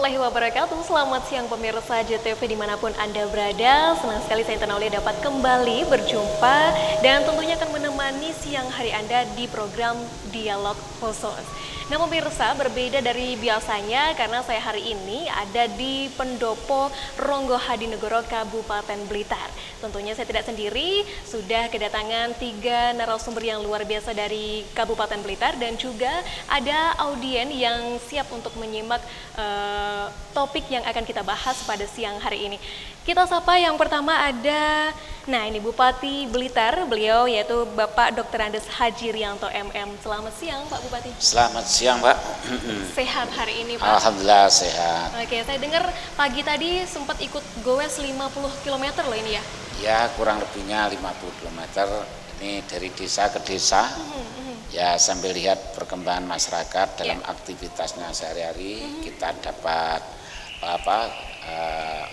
warahmatullahi wabarakatuh. Selamat siang pemirsa JTV dimanapun Anda berada. Senang sekali saya Tenaulia dapat kembali berjumpa dan tentunya akan menemani siang hari Anda di program Dialog Khusus. Nah pemirsa, berbeda dari biasanya karena saya hari ini ada di Pendopo Ronggo Hadinegoro Kabupaten Blitar. Tentunya saya tidak sendiri, sudah kedatangan 3 narasumber yang luar biasa dari Kabupaten Blitar dan juga ada audien yang siap untuk menyimak topik yang akan kita bahas pada siang hari ini. Kita sapa yang pertama ada, nah ini Bupati Blitar, beliau yaitu Bapak Dr. Andes Haji Rianto MM. Selamat siang Pak Bupati. Selamat siang Pak. Sehat hari ini Pak? Alhamdulillah sehat. Oke, saya dengar pagi tadi sempat ikut goes 50 km loh ini ya? Ya kurang lebihnya 50 km, ini dari desa ke desa. Ya sambil lihat perkembangan masyarakat dalam aktivitasnya sehari-hari, kita dapat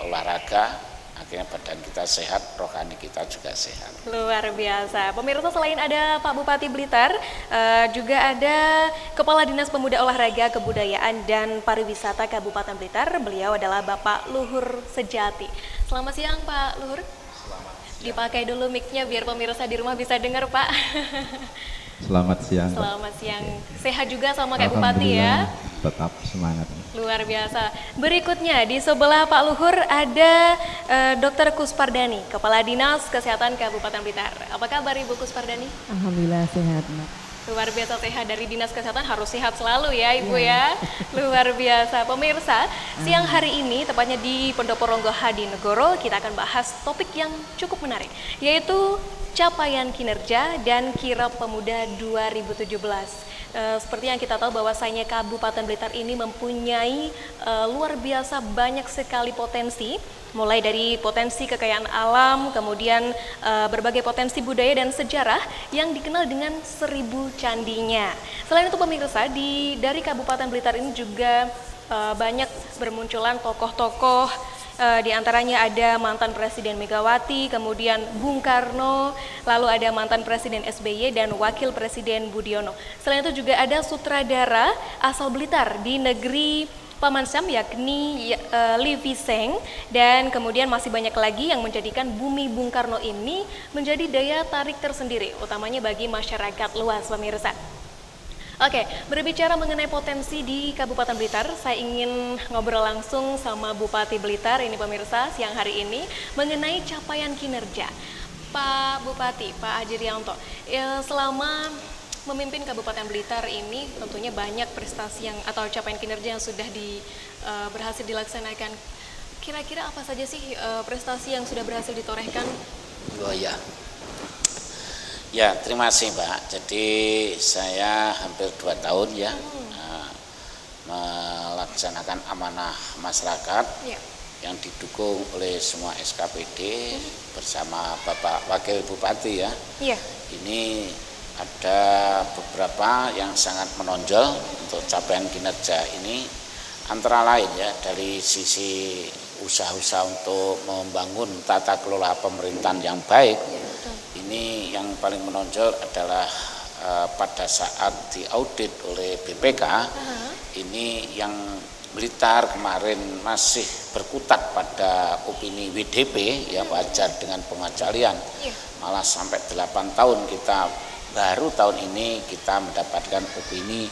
olahraga, akhirnya badan kita sehat, rohani kita juga sehat. Luar biasa. Pemirsa, selain ada Pak Bupati Blitar, juga ada Kepala Dinas Pemuda Olahraga, Kebudayaan dan Pariwisata Kabupaten Blitar. Beliau adalah Bapak Luhur Sejati. Selamat siang Pak Luhur. Selamat siang. Dipakai dulu mic-nya biar pemirsa di rumah bisa dengar Pak. Selamat siang. Selamat siang. Sehat juga sama kayak Bupati ya? Tetap semangat. Luar biasa. Berikutnya di sebelah Pak Luhur ada Dr. Kuspardani, Kepala Dinas Kesehatan Kabupaten Blitar. Apa kabar Ibu Kuspardani? Alhamdulillah sehat, Mbak. Luar biasa sehat, dari Dinas Kesehatan harus sehat selalu ya Ibu ya. Luar biasa. Pemirsa, siang hari ini tepatnya di Pendopo Ronggo Hadinegoro kita akan bahas topik yang cukup menarik, yaitu capaian kinerja dan kirab pemuda 2017. Seperti yang kita tahu bahwasanya Kabupaten Blitar ini mempunyai luar biasa banyak sekali potensi, mulai dari potensi kekayaan alam, kemudian berbagai potensi budaya dan sejarah yang dikenal dengan 1000 candinya. Selain itu pemirsa, dari Kabupaten Blitar ini juga banyak bermunculan tokoh-tokoh. Di antaranya ada mantan Presiden Megawati, kemudian Bung Karno, lalu ada mantan Presiden SBY dan Wakil Presiden Budiono. Selain itu juga ada sutradara asal Blitar di negeri Paman Sam yakni Livi Seng, dan kemudian masih banyak lagi yang menjadikan bumi Bung Karno ini menjadi daya tarik tersendiri, utamanya bagi masyarakat luas pemirsa. Oke, berbicara mengenai potensi di Kabupaten Blitar, saya ingin ngobrol langsung sama Bupati Blitar ini pemirsa siang hari ini mengenai capaian kinerja. Pak Bupati, Pak Haji Rianto, selama memimpin Kabupaten Blitar ini tentunya banyak prestasi yang atau capaian kinerja yang sudah berhasil dilaksanakan. Kira-kira apa saja sih prestasi yang sudah berhasil ditorehkan? Oh ya. Ya, terima kasih Mbak. Jadi saya hampir 2 tahun ya melaksanakan amanah masyarakat yang didukung oleh semua SKPD bersama Bapak Wakil Bupati ya. Ini ada beberapa yang sangat menonjol untuk capaian kinerja ini, antara lain ya dari sisi usaha-usaha untuk membangun tata kelola pemerintahan yang baik. Ini yang paling menonjol adalah pada saat diaudit oleh BPK, ini yang Blitar kemarin masih berkutat pada opini WDP ya, wajar dengan pengecualian, malah sampai 8 tahun kita baru tahun ini kita mendapatkan opini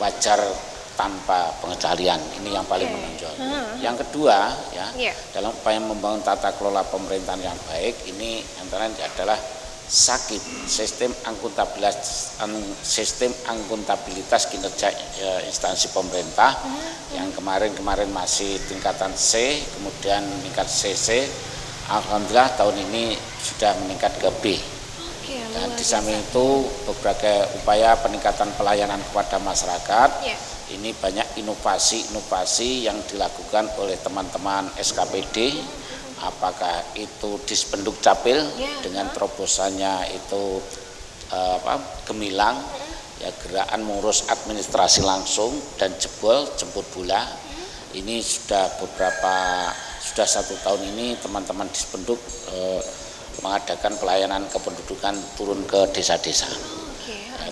wajar tanpa pengecualian. Ini yang paling menonjol. Yang kedua ya, dalam upaya membangun tata kelola pemerintahan yang baik, ini antara adalah SAKIP, sistem akuntabilitas kinerja instansi pemerintah yang kemarin masih tingkatan C, kemudian meningkat CC. Alhamdulillah tahun ini sudah meningkat ke B. Dan di samping itu beberapa upaya peningkatan pelayanan kepada masyarakat. Ini banyak inovasi-inovasi yang dilakukan oleh teman-teman SKPD, apakah itu Dispenduk Capil dengan terobosannya itu Gemilang, ya gerakan mengurus administrasi langsung, dan jemput bola. Ini sudah 1 tahun ini teman-teman Dispenduk mengadakan pelayanan kependudukan turun ke desa-desa.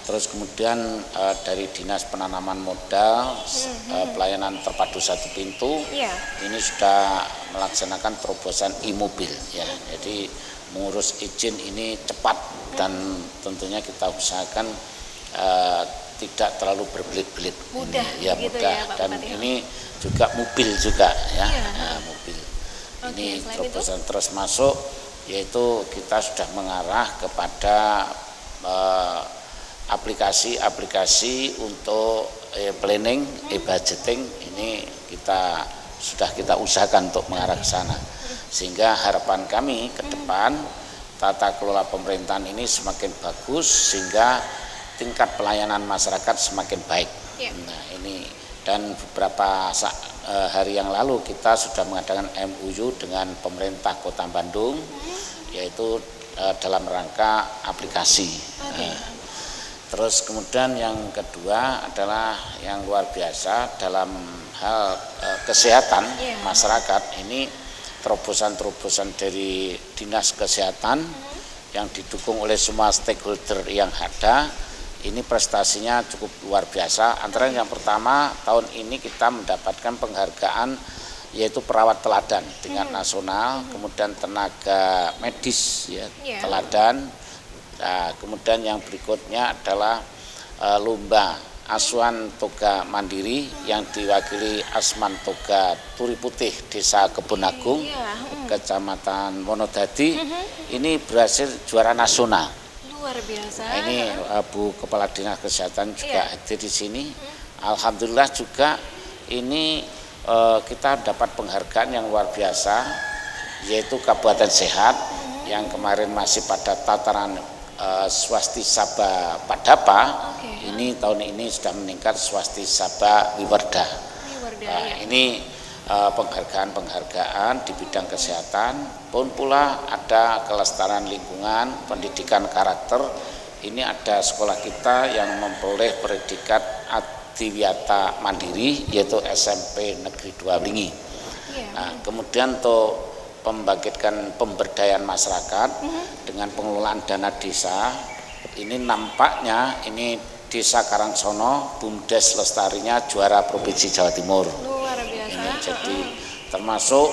Terus kemudian dari Dinas Penanaman Modal, pelayanan terpadu satu pintu, ini sudah melaksanakan terobosan e-mobil ya. Jadi mengurus izin ini cepat dan tentunya kita usahakan tidak terlalu berbelit-belit. Mudah, ya gitu mudah. Ya, Pak Dan Bupati. ini juga mobil juga ya, mobil. Ini terobosan terus masuk, yaitu kita sudah mengarah kepada aplikasi-aplikasi untuk planning, budgeting. Ini sudah kita usahakan untuk mengarah ke sana, sehingga harapan kami ke depan tata kelola pemerintahan ini semakin bagus sehingga tingkat pelayanan masyarakat semakin baik. Nah ini, dan beberapa hari yang lalu kita sudah mengadakan MOU dengan pemerintah Kota Bandung, yaitu dalam rangka aplikasi. Terus kemudian yang kedua adalah yang luar biasa dalam hal kesehatan masyarakat. Ini terobosan-terobosan dari Dinas Kesehatan yang didukung oleh semua stakeholder yang ada. Ini prestasinya cukup luar biasa. Antara yang pertama, tahun ini kita mendapatkan penghargaan yaitu perawat teladan tingkat nasional, kemudian tenaga medis ya, teladan. Nah, kemudian yang berikutnya adalah lomba asuhan toga mandiri yang diwakili Asman Toga Turi Putih Desa Kebun Agung, Kecamatan Wonodadi. Ini berhasil juara nasional. Luar biasa. Nah, ini Bu Kepala Dinas Kesehatan juga hadir di sini. Alhamdulillah juga ini kita dapat penghargaan yang luar biasa, yaitu Kabupaten Sehat yang kemarin masih pada tataran Swastisaba Padapa. Ini tahun ini sudah meningkat Swastisaba Wiwerda. Ini penghargaan-penghargaan di bidang kesehatan, pun pula ada kelestarian lingkungan, pendidikan karakter. Ini ada sekolah kita yang memperoleh predikat Adiwiyata Mandiri, yaitu SMP Negeri 2 Blingi. Nah, kemudian untuk membangkitkan pemberdayaan masyarakat dengan pengelolaan dana desa, ini nampaknya ini Desa Karangsono BUMDes Lestarinya juara Provinsi Jawa Timur. Luar biasa. Ini jadi termasuk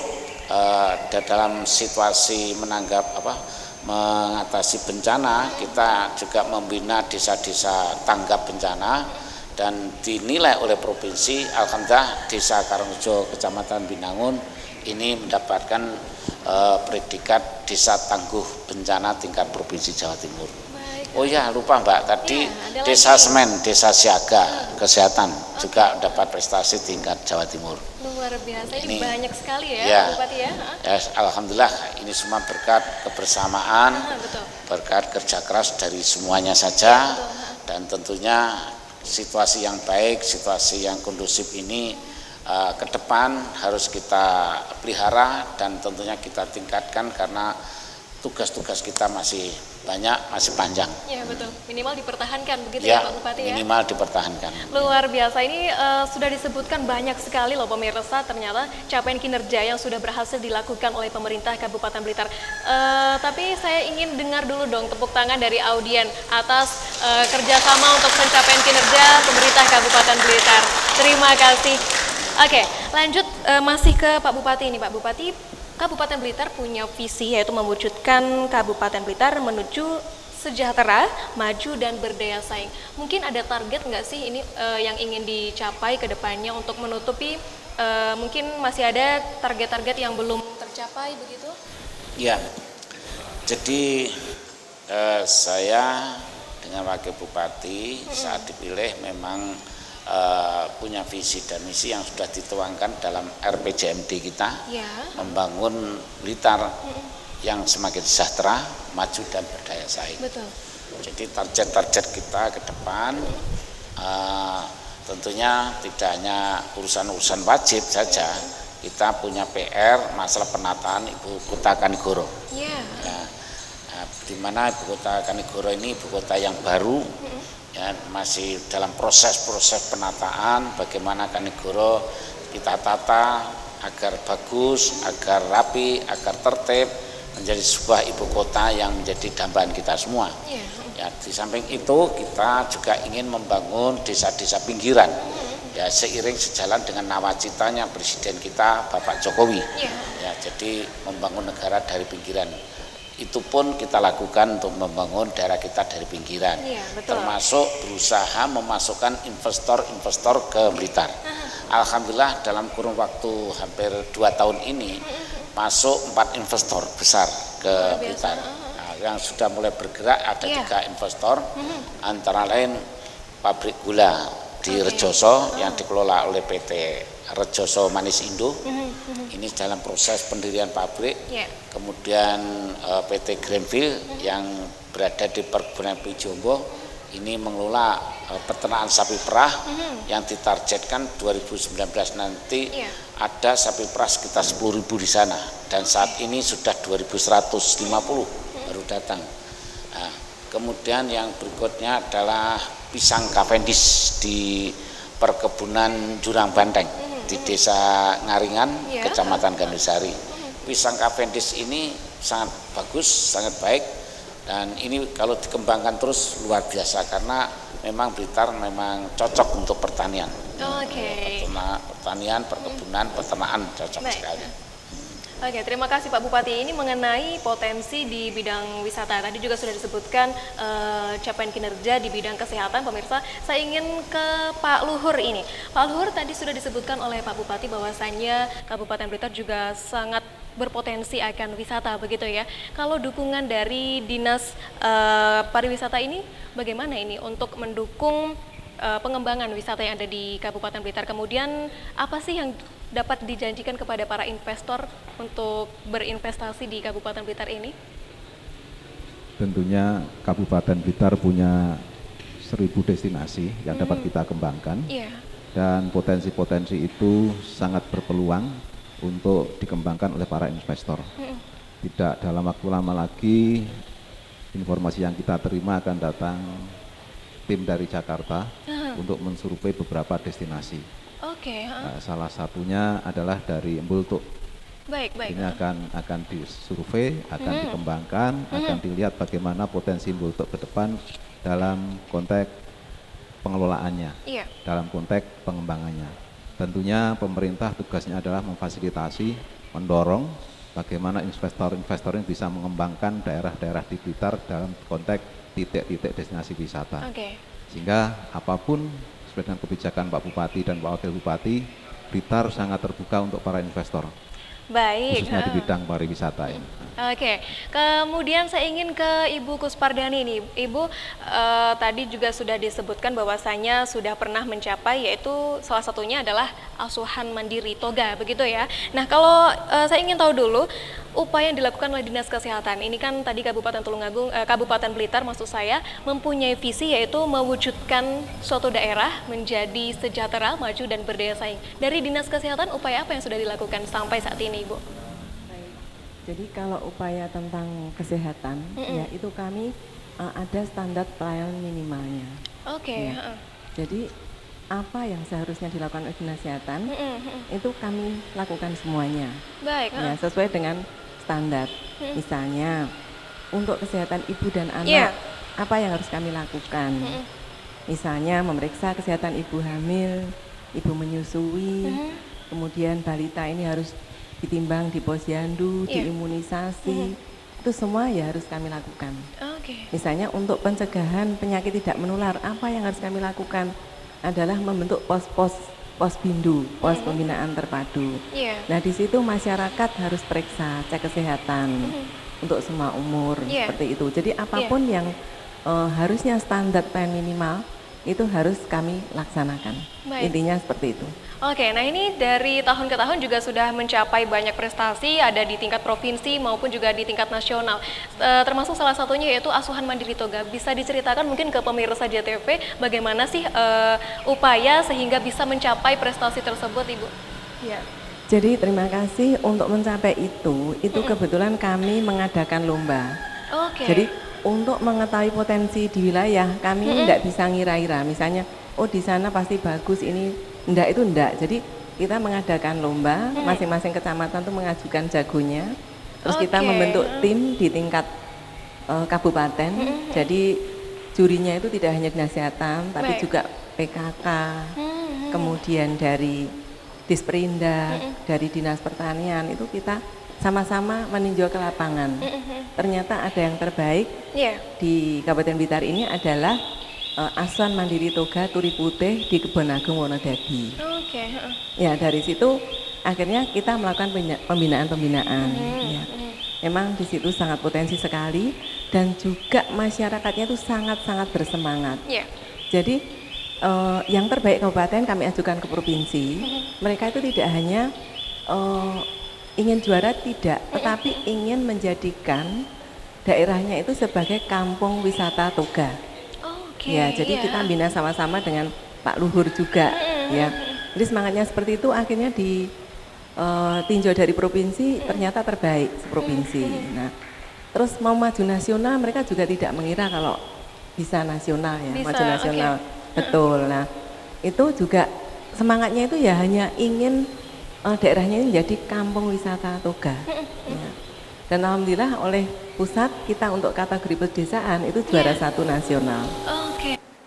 dalam situasi mengatasi bencana, kita juga membina desa-desa tanggap bencana, dan dinilai oleh provinsi. Alhamdulillah Desa Karangrejo Kecamatan Binangun ini mendapatkan predikat Desa Tangguh Bencana tingkat Provinsi Jawa Timur. Oh ya, lupa Mbak, tadi Desa Semen, Desa Siaga Kesehatan juga dapat prestasi tingkat Jawa Timur. Luar biasa, ini banyak sekali ya, Bupati ya. Alhamdulillah, ini semua berkat kebersamaan, berkat kerja keras dari semuanya saja, dan tentunya situasi yang baik, situasi yang kondusif ini ke depan harus kita pelihara dan tentunya kita tingkatkan, karena tugas-tugas kita masih banyak, masih panjang. Ya betul, minimal dipertahankan begitu ya Pak Bupati ya? Minimal dipertahankan. Luar biasa, ini sudah disebutkan banyak sekali loh pemirsa, ternyata capaian kinerja yang sudah berhasil dilakukan oleh pemerintah Kabupaten Blitar. Tapi saya ingin dengar dulu dong tepuk tangan dari audien atas kerjasama untuk pencapaian kinerja pemerintah Kabupaten Blitar. Terima kasih. Oke, lanjut masih ke Pak Bupati ini. Pak Bupati, Kabupaten Blitar punya visi yaitu mewujudkan Kabupaten Blitar menuju sejahtera, maju dan berdaya saing. Mungkin ada target nggak sih ini yang ingin dicapai ke depannya untuk menutupi mungkin masih ada target-target yang belum tercapai begitu? Ya, jadi saya dengan Wakil Bupati saat dipilih memang punya visi dan misi yang sudah dituangkan dalam RPJMD kita, membangun Blitar yang semakin sejahtera, maju dan berdaya saing. Betul. Jadi target-target kita ke depan tentunya tidak hanya urusan-urusan wajib saja, kita punya PR masalah penataan Ibu Kota Kanigoro. Di mana Ibu Kota Kanigoro ini ibu kota yang baru. Ya, masih dalam proses-proses penataan, bagaimana Kanigoro kita tata agar bagus, agar rapi, agar tertib, menjadi sebuah ibu kota yang menjadi dambaan kita semua. Ya, di samping itu kita juga ingin membangun desa-desa pinggiran. Ya, seiring sejalan dengan nawacitanya Presiden kita Bapak Jokowi. Ya, jadi membangun negara dari pinggiran. Itu pun kita lakukan untuk membangun daerah kita dari pinggiran. Termasuk berusaha memasukkan investor-investor ke Blitar. Alhamdulillah dalam kurun waktu hampir 2 tahun ini masuk 4 investor besar ke Blitar. Yang sudah mulai bergerak ada 3 investor, antara lain pabrik gula di Rejoso yang dikelola oleh PT Rejoso Manis Indo. Ini dalam proses pendirian pabrik. Kemudian PT Greenfield yang berada di perkebunan Pijombo ini mengelola peternakan sapi perah yang ditargetkan 2019 nanti ada sapi perah sekitar 10.000 di sana, dan saat ini sudah 2.150 baru datang. Nah, kemudian yang berikutnya adalah pisang Cavendish di perkebunan Jurang Banteng di Desa Ngaringan, Kecamatan Gandusari. Pisang Cavendish ini sangat bagus, sangat baik, dan ini kalau dikembangkan terus luar biasa karena memang Blitar memang cocok untuk pertanian. Pertanian, perkebunan, peternakan cocok sekali. Oke, terima kasih Pak Bupati. Ini mengenai potensi di bidang wisata. Tadi juga sudah disebutkan capaian kinerja di bidang kesehatan, pemirsa. Saya ingin ke Pak Luhur ini. Pak Luhur, tadi sudah disebutkan oleh Pak Bupati bahwasannya Kabupaten Blitar juga sangat berpotensi akan wisata, begitu ya. Kalau dukungan dari Dinas Pariwisata ini bagaimana ini untuk mendukung pengembangan wisata yang ada di Kabupaten Blitar? Kemudian apa sih yang dapat dijanjikan kepada para investor untuk berinvestasi di Kabupaten Blitar ini? Tentunya Kabupaten Blitar punya 1000 destinasi yang dapat kita kembangkan, dan potensi-potensi itu sangat berpeluang untuk dikembangkan oleh para investor. Tidak dalam waktu lama lagi, informasi yang kita terima akan datang tim dari Jakarta untuk mensurvei beberapa destinasi. Salah satunya adalah dari Embultuk. Ini akan disurvei, akan dikembangkan, akan dilihat bagaimana potensi Embultuk ke depan dalam konteks pengelolaannya, dalam konteks pengembangannya. Tentunya pemerintah tugasnya adalah memfasilitasi, mendorong bagaimana investor-investor yang bisa mengembangkan daerah-daerah di Blitar dalam konteks titik-titik destinasi wisata. Sehingga apapun sesuai dengan kebijakan Pak Bupati dan Pak Wakil Bupati, Blitar sangat terbuka untuk para investor. Khususnya di bidang pariwisata ini. Kemudian saya ingin ke Ibu Kuspardani nih. Ibu, tadi juga sudah disebutkan bahwasanya sudah pernah mencapai, yaitu salah satunya adalah asuhan mandiri toga, begitu ya. Nah, kalau saya ingin tahu dulu upaya yang dilakukan oleh Dinas Kesehatan. Ini kan tadi Kabupaten Tulungagung, Kabupaten Blitar maksud saya, mempunyai visi yaitu mewujudkan suatu daerah menjadi sejahtera, maju dan berdaya saing. Dari Dinas Kesehatan, upaya apa yang sudah dilakukan sampai saat ini, Ibu? Jadi kalau upaya tentang kesehatan, ya itu kami ada standar pelayanan minimalnya. Jadi apa yang seharusnya dilakukan oleh Dinas Kesehatan, itu kami lakukan semuanya. Ya, sesuai dengan standar. Misalnya untuk kesehatan ibu dan anak, apa yang harus kami lakukan? Misalnya memeriksa kesehatan ibu hamil, ibu menyusui, kemudian balita ini harus ditimbang di posyandu, diimunisasi, itu semua ya harus kami lakukan. Misalnya untuk pencegahan penyakit tidak menular, apa yang harus kami lakukan? Adalah membentuk pos bindu, pos pembinaan terpadu. Nah, di situ masyarakat harus periksa, cek kesehatan untuk semua umur, seperti itu. Jadi apapun yang harusnya standar pelayanan minimal itu harus kami laksanakan. Intinya seperti itu. Nah ini dari tahun ke tahun juga sudah mencapai banyak prestasi, ada di tingkat provinsi maupun juga di tingkat nasional. Termasuk salah satunya yaitu asuhan mandiri toga. Bisa diceritakan mungkin ke pemirsa JTV bagaimana sih upaya sehingga bisa mencapai prestasi tersebut, Ibu? Jadi terima kasih untuk mencapai itu kebetulan kami mengadakan lomba. Jadi untuk mengetahui potensi di wilayah, kami tidak bisa ngira-ngira. Misalnya, oh di sana pasti bagus, ini enggak, itu enggak. Jadi kita mengadakan lomba, masing-masing kecamatan tuh mengajukan jagonya. Terus kita membentuk tim di tingkat kabupaten. Jadi jurinya itu tidak hanya dinas kesehatan, tapi juga PKK, kemudian dari Disperindak, dari Dinas Pertanian, itu kita sama-sama meninjau ke lapangan. Ternyata ada yang terbaik di Kabupaten Blitar ini adalah Asuhan Mandiri Toga Turi Putih di Kebon Agung Wonodadi. Ya, dari situ akhirnya kita melakukan pembinaan-pembinaan. Ya. Memang di situ sangat potensi sekali dan juga masyarakatnya itu sangat-sangat bersemangat. Jadi yang terbaik kabupaten kami ajukan ke provinsi. Mereka itu tidak hanya ingin juara, tidak, tetapi ingin menjadikan daerahnya itu sebagai kampung wisata toga. Ya, jadi kita bina sama-sama dengan Pak Luhur juga. Ya, jadi semangatnya seperti itu, akhirnya tinjau dari provinsi ternyata terbaik seprovinsi. Nah, terus mau maju nasional mereka juga tidak mengira kalau bisa nasional ya, maju nasional. Betul. Nah, itu juga semangatnya itu ya hanya ingin daerahnya ini menjadi kampung wisata toga. Ya. Dan alhamdulillah oleh pusat kita untuk kategori pedesaan itu juara 1 nasional.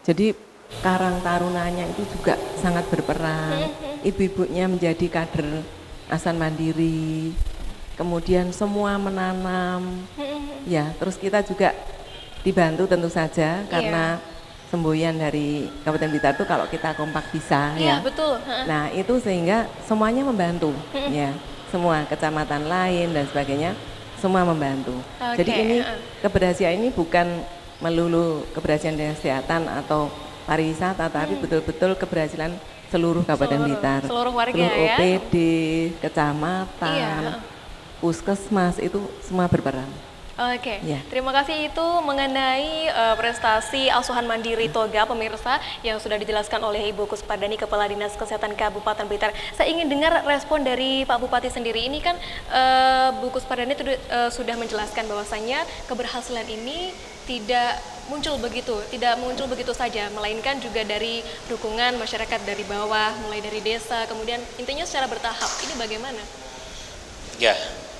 Jadi Karang Tarunanya itu juga sangat berperan. Ibu-ibunya menjadi kader Asuhan Mandiri, kemudian semua menanam, ya. Terus kita juga dibantu tentu saja karena semboyan dari Kabupaten Blitar itu kalau kita kompak bisa, ya. Betul. Nah itu sehingga semuanya membantu, ya. Semua kecamatan lain dan sebagainya, semua membantu. Jadi ini keberhasilan ini bukan melulu keberhasilan dinas kesehatan atau pariwisata, tapi betul-betul keberhasilan seluruh Kabupaten Blitar, seluruh warga, seluruh OPD, kecamatan, puskesmas itu semua berperan. Terima kasih itu mengenai prestasi Asuhan Mandiri Toga pemirsa yang sudah dijelaskan oleh Ibu Kuspadani, Kepala Dinas Kesehatan Kabupaten Blitar. Saya ingin dengar respon dari Pak Bupati sendiri. Ini kan Bu Kuspadani sudah menjelaskan bahwasannya keberhasilan ini tidak muncul begitu saja, melainkan juga dari dukungan masyarakat dari bawah, mulai dari desa, kemudian intinya secara bertahap. Ini bagaimana? Ya,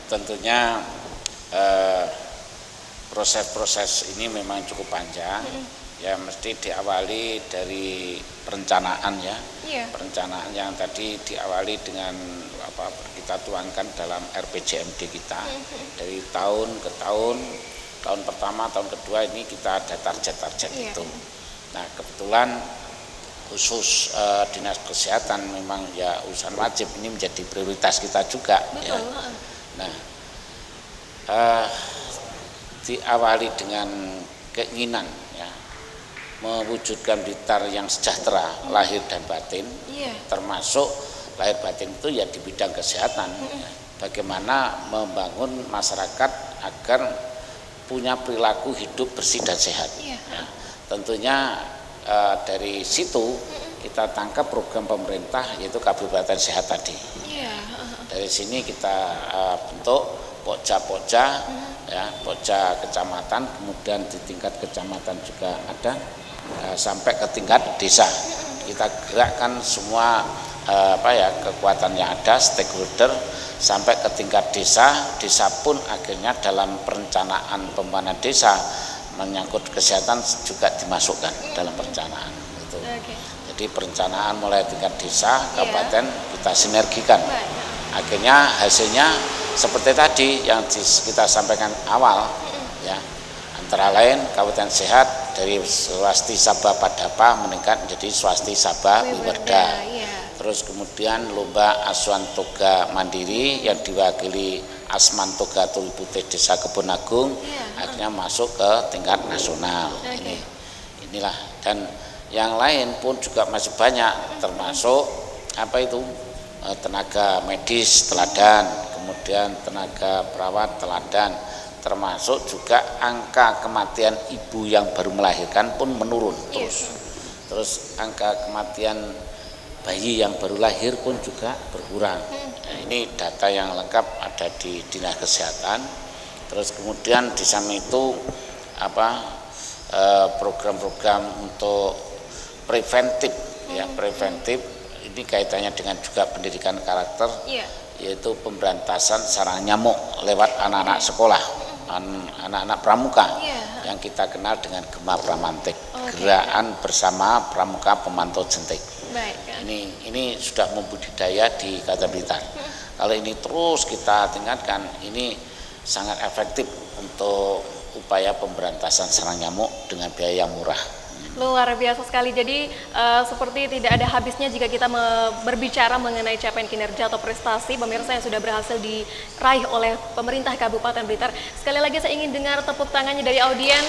tentunya proses-proses ini memang cukup panjang. Ya, mesti diawali dari perencanaan ya. Perencanaan yang tadi diawali dengan kita tuangkan dalam RPJMD kita dari tahun ke tahun. Tahun pertama, tahun kedua ini kita ada target-target itu. Nah, kebetulan khusus Dinas Kesehatan memang ya urusan wajib ini menjadi prioritas kita juga. Ya. Nah, diawali dengan keinginan ya mewujudkan Blitar yang sejahtera lahir dan batin, termasuk lahir batin itu ya di bidang kesehatan. Ya. Bagaimana membangun masyarakat agar punya perilaku hidup bersih dan sehat. Ya, tentunya dari situ kita tangkap program pemerintah yaitu Kabupaten Sehat tadi. Dari sini kita bentuk pokja-pokja, ya, pokja kecamatan, kemudian di tingkat kecamatan juga ada sampai ke tingkat desa. Kita gerakkan semua kekuatan yang ada, stakeholder sampai ke tingkat desa. Desa pun akhirnya dalam perencanaan pembangunan desa menyangkut kesehatan juga dimasukkan dalam perencanaan itu. Jadi perencanaan mulai tingkat desa, kabupaten kita sinergikan. Akhirnya hasilnya seperti tadi yang kita sampaikan awal, ya, antara lain Kabupaten Sehat dari Swasti Sabha Padapa meningkat menjadi Swasti Sabha Wiwerda. Terus kemudian lomba Asuhan Toga Mandiri yang diwakili Asman Toga Turi Putih Desa Kebon Agung akhirnya masuk ke tingkat nasional. Inilah, dan yang lain pun juga masih banyak, termasuk tenaga medis teladan, kemudian tenaga perawat teladan, termasuk juga angka kematian ibu yang baru melahirkan pun menurun terus angka kematian bayi yang baru lahir pun juga berkurang. Nah, ini data yang lengkap ada di Dinas Kesehatan. Terus kemudian di samping itu program-program untuk preventif ya, preventif ini kaitannya dengan juga pendidikan karakter, yaitu pemberantasan sarang nyamuk lewat anak-anak sekolah, anak-anak pramuka. yang kita kenal dengan Gema Pramantik, Gerakan Bersama Pramuka Pemantau Jentik. Ini sudah membudidaya di Kota Blitar. Kalau ini terus kita tingkatkan, ini sangat efektif untuk upaya pemberantasan sarang nyamuk dengan biaya yang murah. Luar biasa sekali. Jadi seperti tidak ada habisnya jika kita berbicara mengenai capaian kinerja atau prestasi pemirsa yang sudah berhasil diraih oleh pemerintah Kabupaten Blitar. Sekali lagi saya ingin dengar tepuk tangannya dari audiens.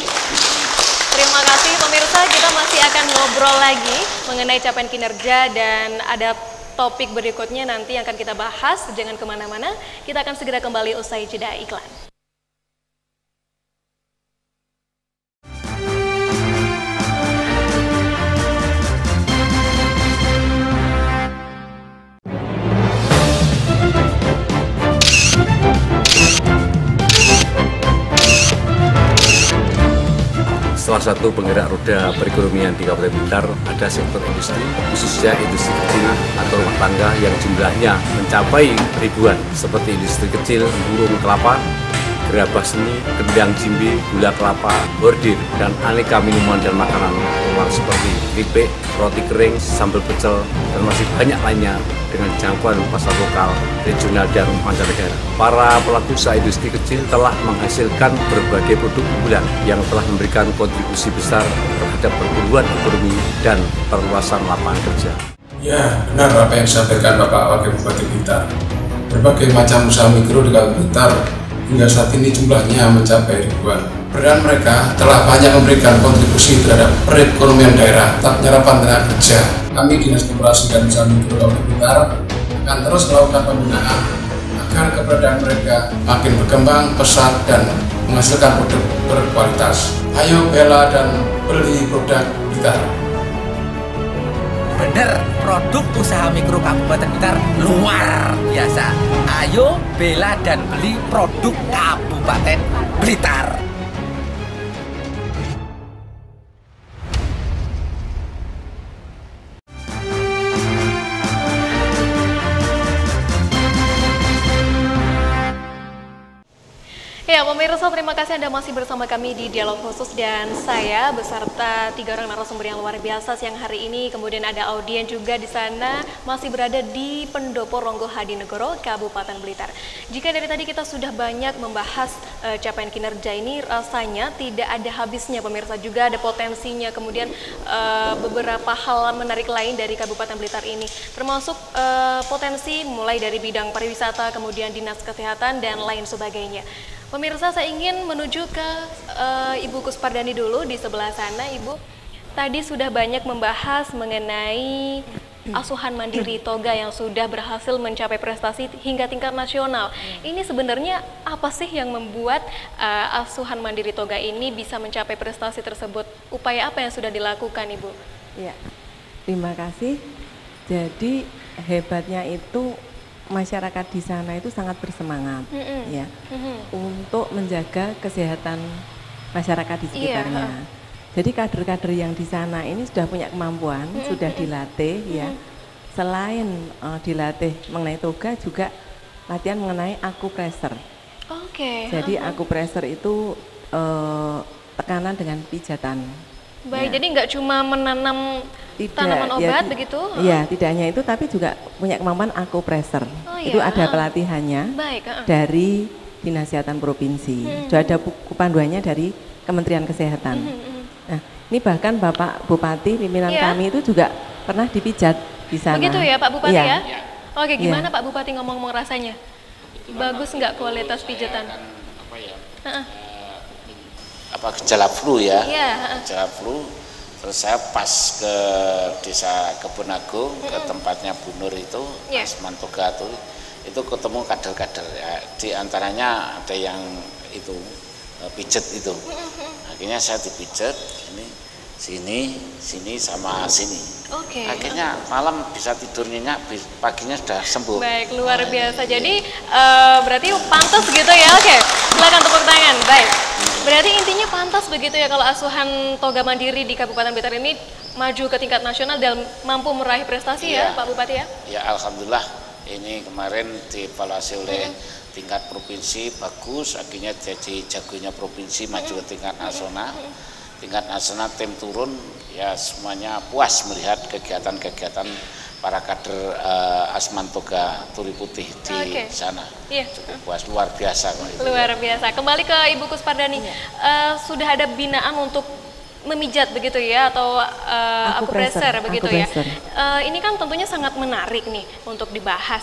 Terima kasih pemirsa, kita masih akan ngobrol lagi mengenai capaian kinerja dan ada topik berikutnya nanti yang akan kita bahas. Jangan kemana-mana, kita akan segera kembali usai jeda iklan. Salah satu penggerak roda perekonomian di Kabupaten Blitar ada sektor industri, khususnya industri kecil atau rumah tangga yang jumlahnya mencapai ribuan, seperti industri kecil, burung kelapa, gerabah seni, kendang jimbe, gula kelapa, bordir, dan aneka minuman dan makanan luar seperti keripik, roti kering, sambal pecel, dan masih banyak lainnya dengan jangkauan pasar lokal, regional, dan mancanegara. Para pelaku usaha industri kecil telah menghasilkan berbagai produk unggulan yang telah memberikan kontribusi besar terhadap pertumbuhan ekonomi dan perluasan lapangan kerja. Ya, benar apa yang disampaikan Bapak Wakil Bupati Blitar. Berbagai macam usaha mikro di Kabupaten Blitar hingga saat ini jumlahnya mencapai ribuan. Peran mereka telah banyak memberikan kontribusi terhadap perekonomian daerah, tetap penyerapan tenaga kerja. Kami Dinas Koperasi dan Usaha Mikro Kabupaten Blitar akan terus melakukan pembinaan agar keberadaan mereka makin berkembang pesat dan menghasilkan produk berkualitas. Ayo bela dan beli produk Blitar. Bener, produk usaha mikro Kabupaten Blitar luar biasa. Ayo bela dan beli produk Kabupaten Blitar. Ya pemirsa, terima kasih Anda masih bersama kami di Dialog Khusus dan saya beserta 3 orang narasumber yang luar biasa siang hari ini. Kemudian ada audiens juga di sana masih berada di Pendopo Ronggo Hadinegoro, Kabupaten Blitar. Jika dari tadi kita sudah banyak membahas capaian kinerja ini, rasanya tidak ada habisnya pemirsa, juga ada potensinya. Kemudian beberapa hal menarik lain dari Kabupaten Blitar ini, termasuk potensi mulai dari bidang pariwisata, kemudian dinas kesehatan dan lain sebagainya. Pemirsa, saya ingin menuju ke Ibu Kuspardani dulu di sebelah sana. Ibu, tadi sudah banyak membahas mengenai asuhan mandiri toga yang sudah berhasil mencapai prestasi hingga tingkat nasional. Ini sebenarnya apa sih yang membuat asuhan mandiri toga ini bisa mencapai prestasi tersebut? Upaya apa yang sudah dilakukan, Ibu? Ya, terima kasih. Jadi hebatnya itu masyarakat di sana itu sangat bersemangat ya untuk menjaga kesehatan masyarakat di sekitarnya. Jadi kader-kader yang di sana ini sudah punya kemampuan, sudah dilatih ya. Selain dilatih mengenai toga, juga latihan mengenai akupressor. Jadi akupressor itu tekanan dengan pijatan. Baik, jadi nggak cuma menanam tanaman obat begitu? Iya, tidak hanya itu, tapi juga punya kemampuan akupressor. Itu ada pelatihannya dari Dinas Kesehatan Provinsi. Sudah ada buku panduannya dari Kementerian Kesehatan. Nah, ini bahkan Bapak Bupati, pimpinan kami itu juga pernah dipijat di sana. Begitu ya Pak Bupati ya? Oke, gimana Pak Bupati ngomong-ngomong rasanya? Bagus nggak kualitas pijatan? Gejala flu ya, gejala flu. Terus saya pas ke desa Kebun Agung, ke tempatnya Bu Nur itu, Asman Toga itu ketemu kader-kader ya. Di antaranya ada yang itu pijet itu. Akhirnya saya dipijet, sini sama sini. Akhirnya malam bisa tidur nyenyak, paginya sudah sembuh. Baik, luar biasa. Jadi berarti pantas gitu ya. Silakan tepuk tangan. Baik. Berarti intinya pantas begitu ya kalau asuhan toga mandiri di Kabupaten Blitar ini maju ke tingkat nasional dan mampu meraih prestasi ya Pak Bupati ya? Ya, alhamdulillah ini kemarin dievaluasi oleh tingkat provinsi bagus, akhirnya jadi jagonya provinsi maju ke tingkat nasional. Tingkat nasional tim turun, ya semuanya puas melihat kegiatan-kegiatan para kader Asman Toga Turi Putih di sana. Cukup puas, luar biasa. Luar biasa. Kembali ke Ibu Kuspardani, sudah ada binaan untuk memijat begitu ya, atau akupresser begitu ya. Ini kan tentunya sangat menarik nih untuk dibahas.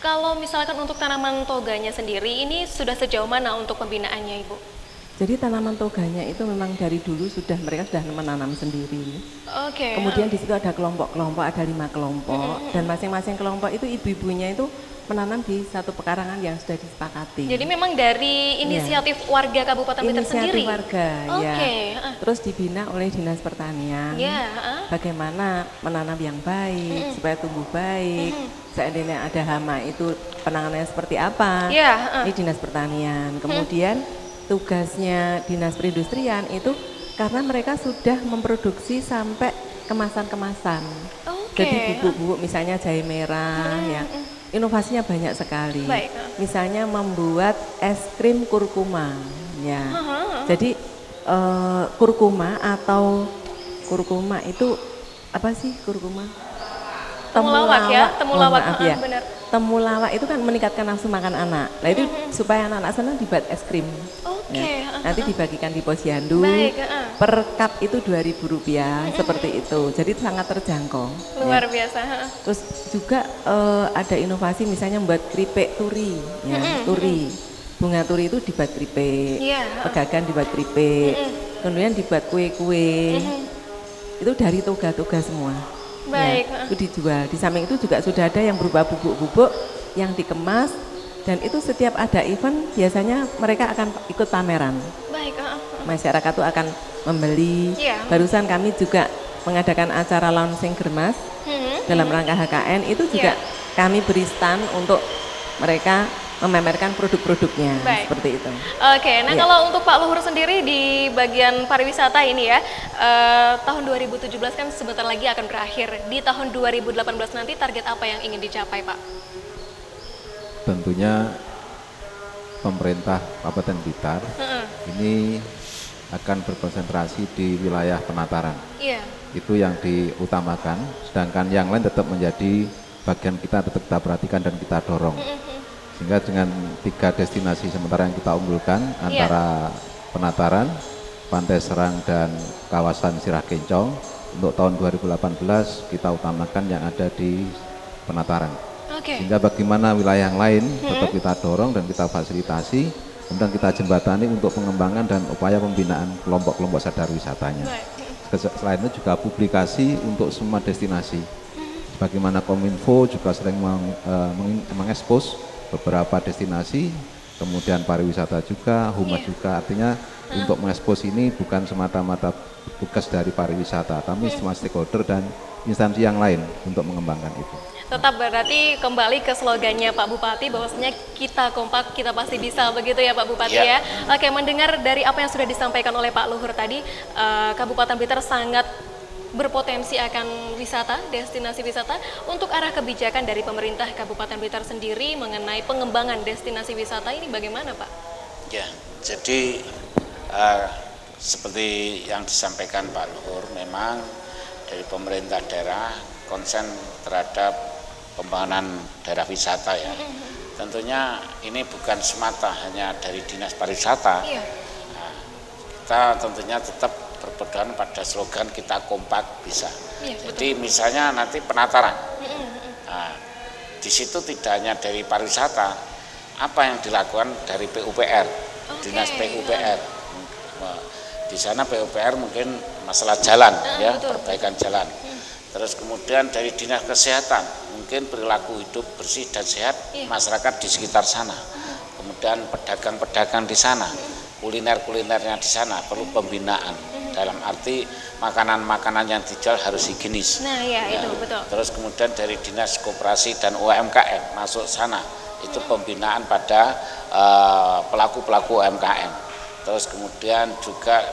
Kalau misalkan untuk tanaman toganya sendiri, ini sudah sejauh mana untuk pembinaannya, Ibu? Jadi tanaman toganya itu memang dari dulu mereka sudah menanam sendiri. Kemudian di situ ada kelompok-kelompok, ada 5 kelompok, dan masing-masing kelompok itu ibu-ibunya itu menanam di satu pekarangan yang sudah disepakati. Jadi memang dari inisiatif warga Kabupaten Blitar sendiri? Inisiatif warga, ya. Terus dibina oleh Dinas Pertanian, bagaimana menanam yang baik, supaya tumbuh baik. Seandainya ada hama itu penanganannya seperti apa, ini Dinas Pertanian. Kemudian tugasnya Dinas Perindustrian itu karena mereka sudah memproduksi sampai kemasan-kemasan. Jadi bubuk-bubuk misalnya jahe merah, ya. Inovasinya banyak sekali. Misalnya membuat es krim kurkuma, ya. Jadi kurkuma itu apa sih kurkuma? Temulawak ya, temulawak. Benar. Temulawak itu kan meningkatkan nafsu makan anak. Nah itu supaya anak-anak senang dibuat es krim. Nanti dibagikan di posyandu. Per cup itu Rp2.000 seperti itu. Jadi sangat terjangkau. Luar biasa. Terus juga ada inovasi misalnya membuat keripik turi, ya, turi. Bunga turi itu dibuat keripik. Pegagan dibuat keripik. Kemudian dibuat kue-kue. Itu dari toga-toga semua. Itu dijual. Di samping itu juga sudah ada yang berupa bubuk-bubuk yang dikemas, dan itu setiap ada event biasanya mereka akan ikut pameran. Masyarakat itu akan membeli. Barusan kami juga mengadakan acara launching Germas dalam rangka HKN, itu juga kami beri stand untuk mereka memamerkan produk-produknya, seperti itu. Kalau untuk Pak Luhur sendiri di bagian pariwisata ini ya, tahun 2017 kan sebentar lagi akan berakhir. Di tahun 2018 nanti target apa yang ingin dicapai, Pak? Tentunya pemerintah Kabupaten Blitar ini akan berkonsentrasi di wilayah penataran. Itu yang diutamakan, sedangkan yang lain tetap menjadi bagian tetap kita perhatikan dan kita dorong. Sehingga dengan 3 destinasi sementara yang kita unggulkan antara penataran, Pantai Serang dan kawasan Sirah Kencong, untuk tahun 2018 kita utamakan yang ada di penataran. Sehingga bagaimana wilayah yang lain tetap kita dorong dan kita fasilitasi, kemudian kita jembatani untuk pengembangan dan upaya pembinaan kelompok-kelompok sadar wisatanya. Selain itu juga publikasi untuk semua destinasi. Bagaimana Kominfo juga sering mengekspos beberapa destinasi, kemudian pariwisata juga, humas juga, artinya untuk mengekspos ini bukan semata-mata tugas dari pariwisata, tapi semua stakeholder dan instansi yang lain untuk mengembangkan itu. Tetap berarti kembali ke slogannya Pak Bupati, bahwasanya kita kompak, kita pasti bisa, begitu ya Pak Bupati ya. Mendengar dari apa yang sudah disampaikan oleh Pak Luhur tadi, Kabupaten Blitar sangat berpotensi akan wisata, destinasi wisata. Untuk arah kebijakan dari pemerintah Kabupaten Blitar sendiri mengenai pengembangan destinasi wisata ini bagaimana, Pak? Ya, jadi seperti yang disampaikan Pak Luhur, memang dari pemerintah daerah konsen terhadap pembangunan daerah wisata ya. Tentunya ini bukan semata hanya dari Dinas Pariwisata. Kita tentunya tetap berpedoman pada slogan kita kompak bisa. Jadi misalnya nanti penataran, di situ tidak hanya dari pariwisata, apa yang dilakukan dari PUPR, Dinas PUPR. Di sana PUPR mungkin masalah jalan, perbaikan jalan. Terus kemudian dari Dinas Kesehatan, mungkin perilaku hidup bersih dan sehat masyarakat di sekitar sana. Kemudian pedagang-pedagang di sana, kuliner-kulinernya di sana perlu pembinaan. Dalam arti makanan-makanan yang dijual harus higienis. Itu betul. Terus kemudian dari Dinas Koperasi dan UMKM masuk sana, itu pembinaan pada pelaku-pelaku UMKM. Terus kemudian juga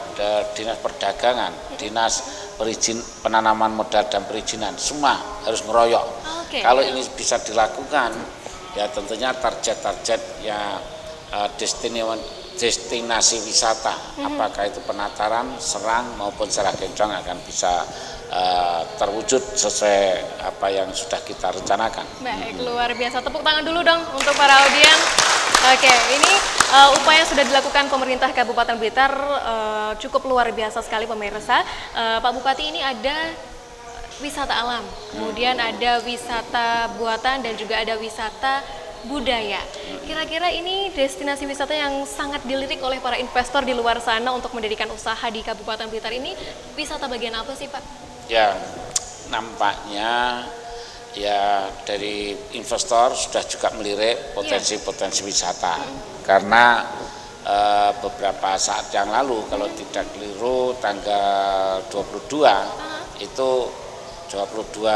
Dinas Perdagangan, Dinas Penanaman Modal dan Perizinan, semua harus ngeroyok. Kalau ini bisa dilakukan, Ya tentunya target-target ya destinasi wisata, apakah itu Penataran, Serang maupun Seragendong akan bisa terwujud sesuai apa yang sudah kita rencanakan. Baik, luar biasa. Tepuk tangan dulu dong untuk para audiens. Oke, ini upaya yang sudah dilakukan pemerintah Kabupaten Blitar cukup luar biasa sekali pemirsa. Pak Bupati, ini ada wisata alam, kemudian ada wisata buatan dan juga ada wisata budaya. Kira-kira ini destinasi wisata yang sangat dilirik oleh para investor di luar sana untuk mendirikan usaha di Kabupaten Blitar ini. Wisata bagian apa sih, Pak? Ya, nampaknya ya dari investor sudah juga melirik potensi-potensi wisata. Karena beberapa saat yang lalu, kalau tidak keliru tanggal 22 itu 22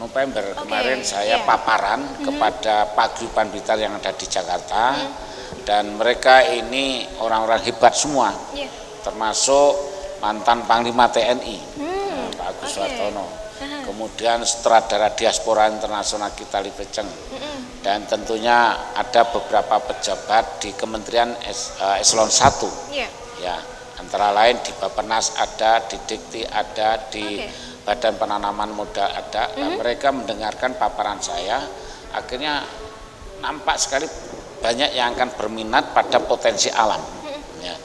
November kemarin saya paparan kepada Paguyuban Blitar yang ada di Jakarta, dan mereka ini orang-orang hebat semua, termasuk mantan Panglima TNI Pak Agus Suhartono, kemudian sutradara diaspora internasional kita Liveceng, dan tentunya ada beberapa pejabat di Kementerian Eselon 1 ya, antara lain di Bappenas ada, di Dikti ada, di Badan Penanaman Modal ada. Nah, mereka mendengarkan paparan saya, akhirnya nampak sekali banyak yang akan berminat pada potensi alam. Ya.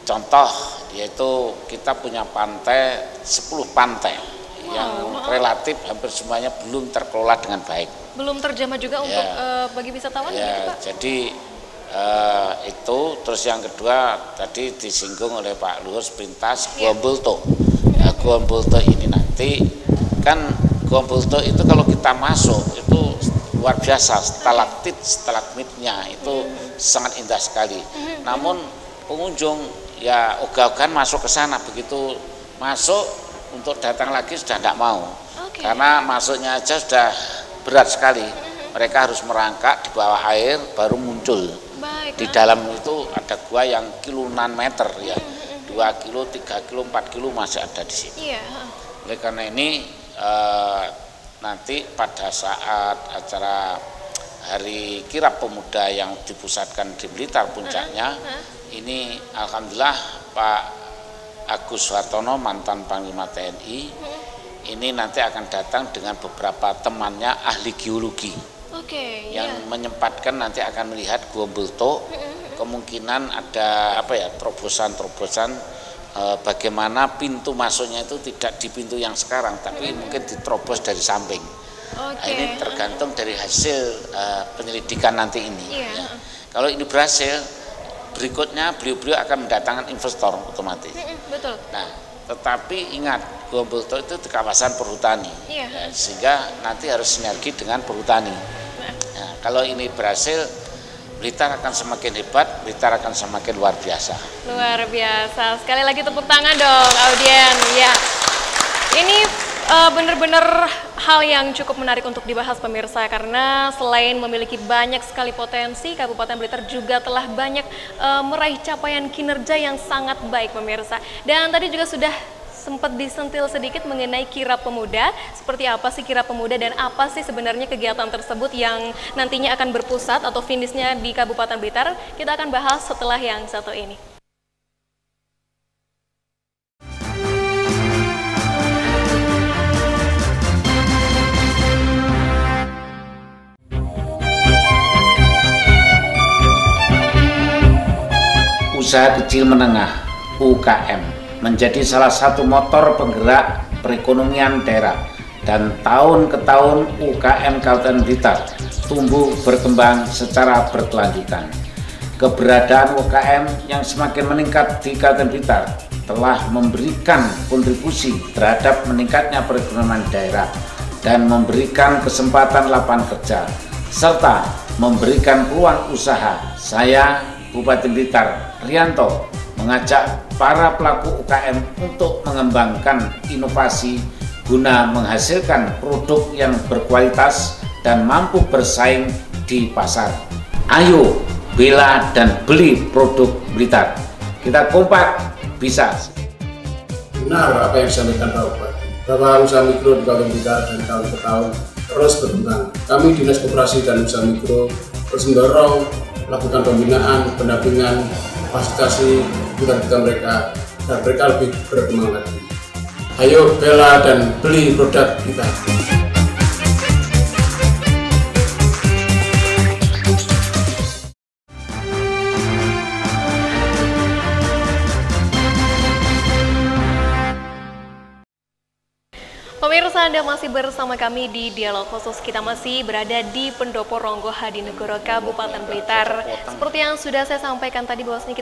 Contoh yaitu kita punya pantai, 10 pantai yang relatif hampir semuanya belum terkelola dengan baik. Belum terjamah juga untuk bagi wisatawan gitu, Pak? Jadi itu, terus yang kedua tadi disinggung oleh Pak Luhur sepintas, Gua Bulto. Gua Bulto ini nanti kan Gua Bulto itu kalau kita masuk itu luar biasa, stalaktit stalagmitnya itu sangat indah sekali. Namun pengunjung ya ogah-ogahan masuk ke sana, begitu masuk untuk datang lagi sudah tidak mau, karena masuknya aja sudah berat sekali. Mereka harus merangkak di bawah air baru muncul. Di dalam itu ada gua yang kilunan meter ya, 2 kilo, 3 kilo, 4 kilo masih ada di sini. Oleh karena ini nanti pada saat acara Hari Kirap Pemuda yang dipusatkan di Blitar puncaknya, ini alhamdulillah Pak Agus Suhartono mantan Panglima TNI ini nanti akan datang dengan beberapa temannya ahli geologi yang menyempatkan nanti akan melihat Gua Bulto. Kemungkinan ada terobosan-terobosan bagaimana pintu masuknya itu tidak di pintu yang sekarang, tapi mungkin diterobos dari samping. Nah, ini tergantung dari hasil penyelidikan nanti ini. Ya. Kalau ini berhasil, berikutnya beliau-beliau akan mendatangkan investor otomatis. Betul. Nah, tetapi ingat, Gua Bulto itu di kawasan perhutani, sehingga nanti harus sinergi dengan perhutani. Nah, kalau ini berhasil, Blitar akan semakin hebat, Blitar akan semakin luar biasa. Luar biasa. Sekali lagi tepuk tangan dong, audien. Ya, ini benar-benar hal yang cukup menarik untuk dibahas pemirsa, karena selain memiliki banyak sekali potensi, Kabupaten Blitar juga telah banyak meraih capaian kinerja yang sangat baik pemirsa. Dan tadi juga sudah sempat disentil sedikit mengenai Kirap Pemuda. Seperti apa sih Kirap Pemuda dan apa sih sebenarnya kegiatan tersebut yang nantinya akan berpusat atau finishnya di Kabupaten Blitar? Kita akan bahas setelah yang satu ini. Usaha kecil menengah UKM menjadi salah satu motor penggerak perekonomian daerah, dan tahun ke tahun UKM Kabupaten Blitar tumbuh berkembang secara berkelanjutan. Keberadaan UKM yang semakin meningkat di Kabupaten Blitar telah memberikan kontribusi terhadap meningkatnya perekonomian daerah dan memberikan kesempatan lapangan kerja serta memberikan peluang usaha. Saya, Bupati Blitar Rianto, mengajak para pelaku UKM untuk mengembangkan inovasi guna menghasilkan produk yang berkualitas dan mampu bersaing di pasar. Ayo bela dan beli produk Blitar. Kita kompak, bisa. Benar apa yang disampaikan Pak Bupati, bahwa usaha mikro di Kabupaten Blitar dari tahun ke tahun terus berkembang. Kami Dinas Koperasi dan Usaha Mikro terus mendorong melakukan pembinaan, pendampingan, fasilitasi kita mereka agar mereka lebih berkembang lagi. Ayo bela dan beli produk kita. Pemirsa, Anda masih bersama kami di Dialog Khusus. Kita masih berada di Pendopo Ronggo Hadinegoro, Kabupaten Blitar. Seperti yang sudah saya sampaikan tadi, bahwasanya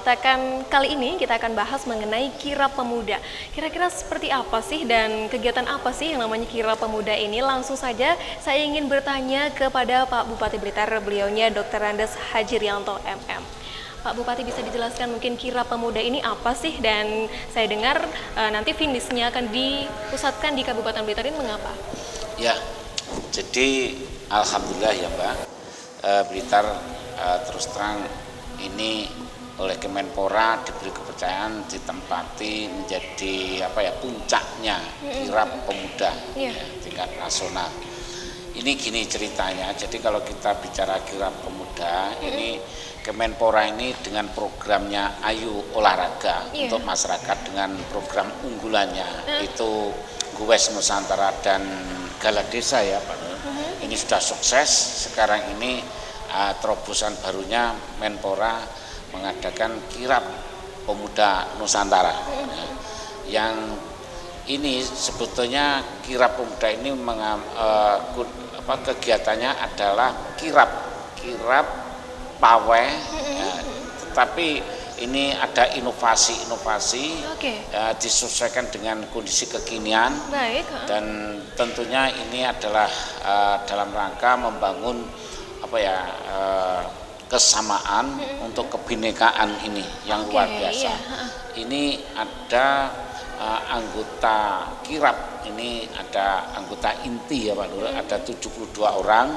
kali ini kita akan bahas mengenai Kirab Pemuda. Kira-kira seperti apa sih dan kegiatan apa sih yang namanya Kirab Pemuda ini? Langsung saja saya ingin bertanya kepada Pak Bupati Blitar, beliaunya Dr. Andes Hajirianto MM. Pak Bupati, bisa dijelaskan mungkin Kirab Pemuda ini apa sih, dan saya dengar nanti finishnya akan dipusatkan di Kabupaten Blitar, ini mengapa? Ya, jadi alhamdulillah ya Mbak, Blitar terus terang ini oleh Kemenpora diberi kepercayaan ditempati menjadi puncaknya Kirab Pemuda ya, tingkat nasional. Ini gini ceritanya, jadi kalau kita bicara Kirab Pemuda ini Kemenpora ini dengan programnya Ayu Olahraga untuk masyarakat dengan program unggulannya itu Guwes Nusantara dan Gala Desa ya Pak. Ini sudah sukses. Sekarang ini terobosan barunya Menpora mengadakan Kirab Pemuda Nusantara. Yang ini sebetulnya Kirab Pemuda ini kegiatannya adalah kirab pawai, tetapi ini ada inovasi-inovasi disesuaikan dengan kondisi kekinian. Baik. Dan tentunya ini adalah dalam rangka membangun kesamaan untuk kebinekaan ini yang luar biasa. Ini ada anggota kirab, ini ada anggota inti ya Pak Nur, ada 72 orang.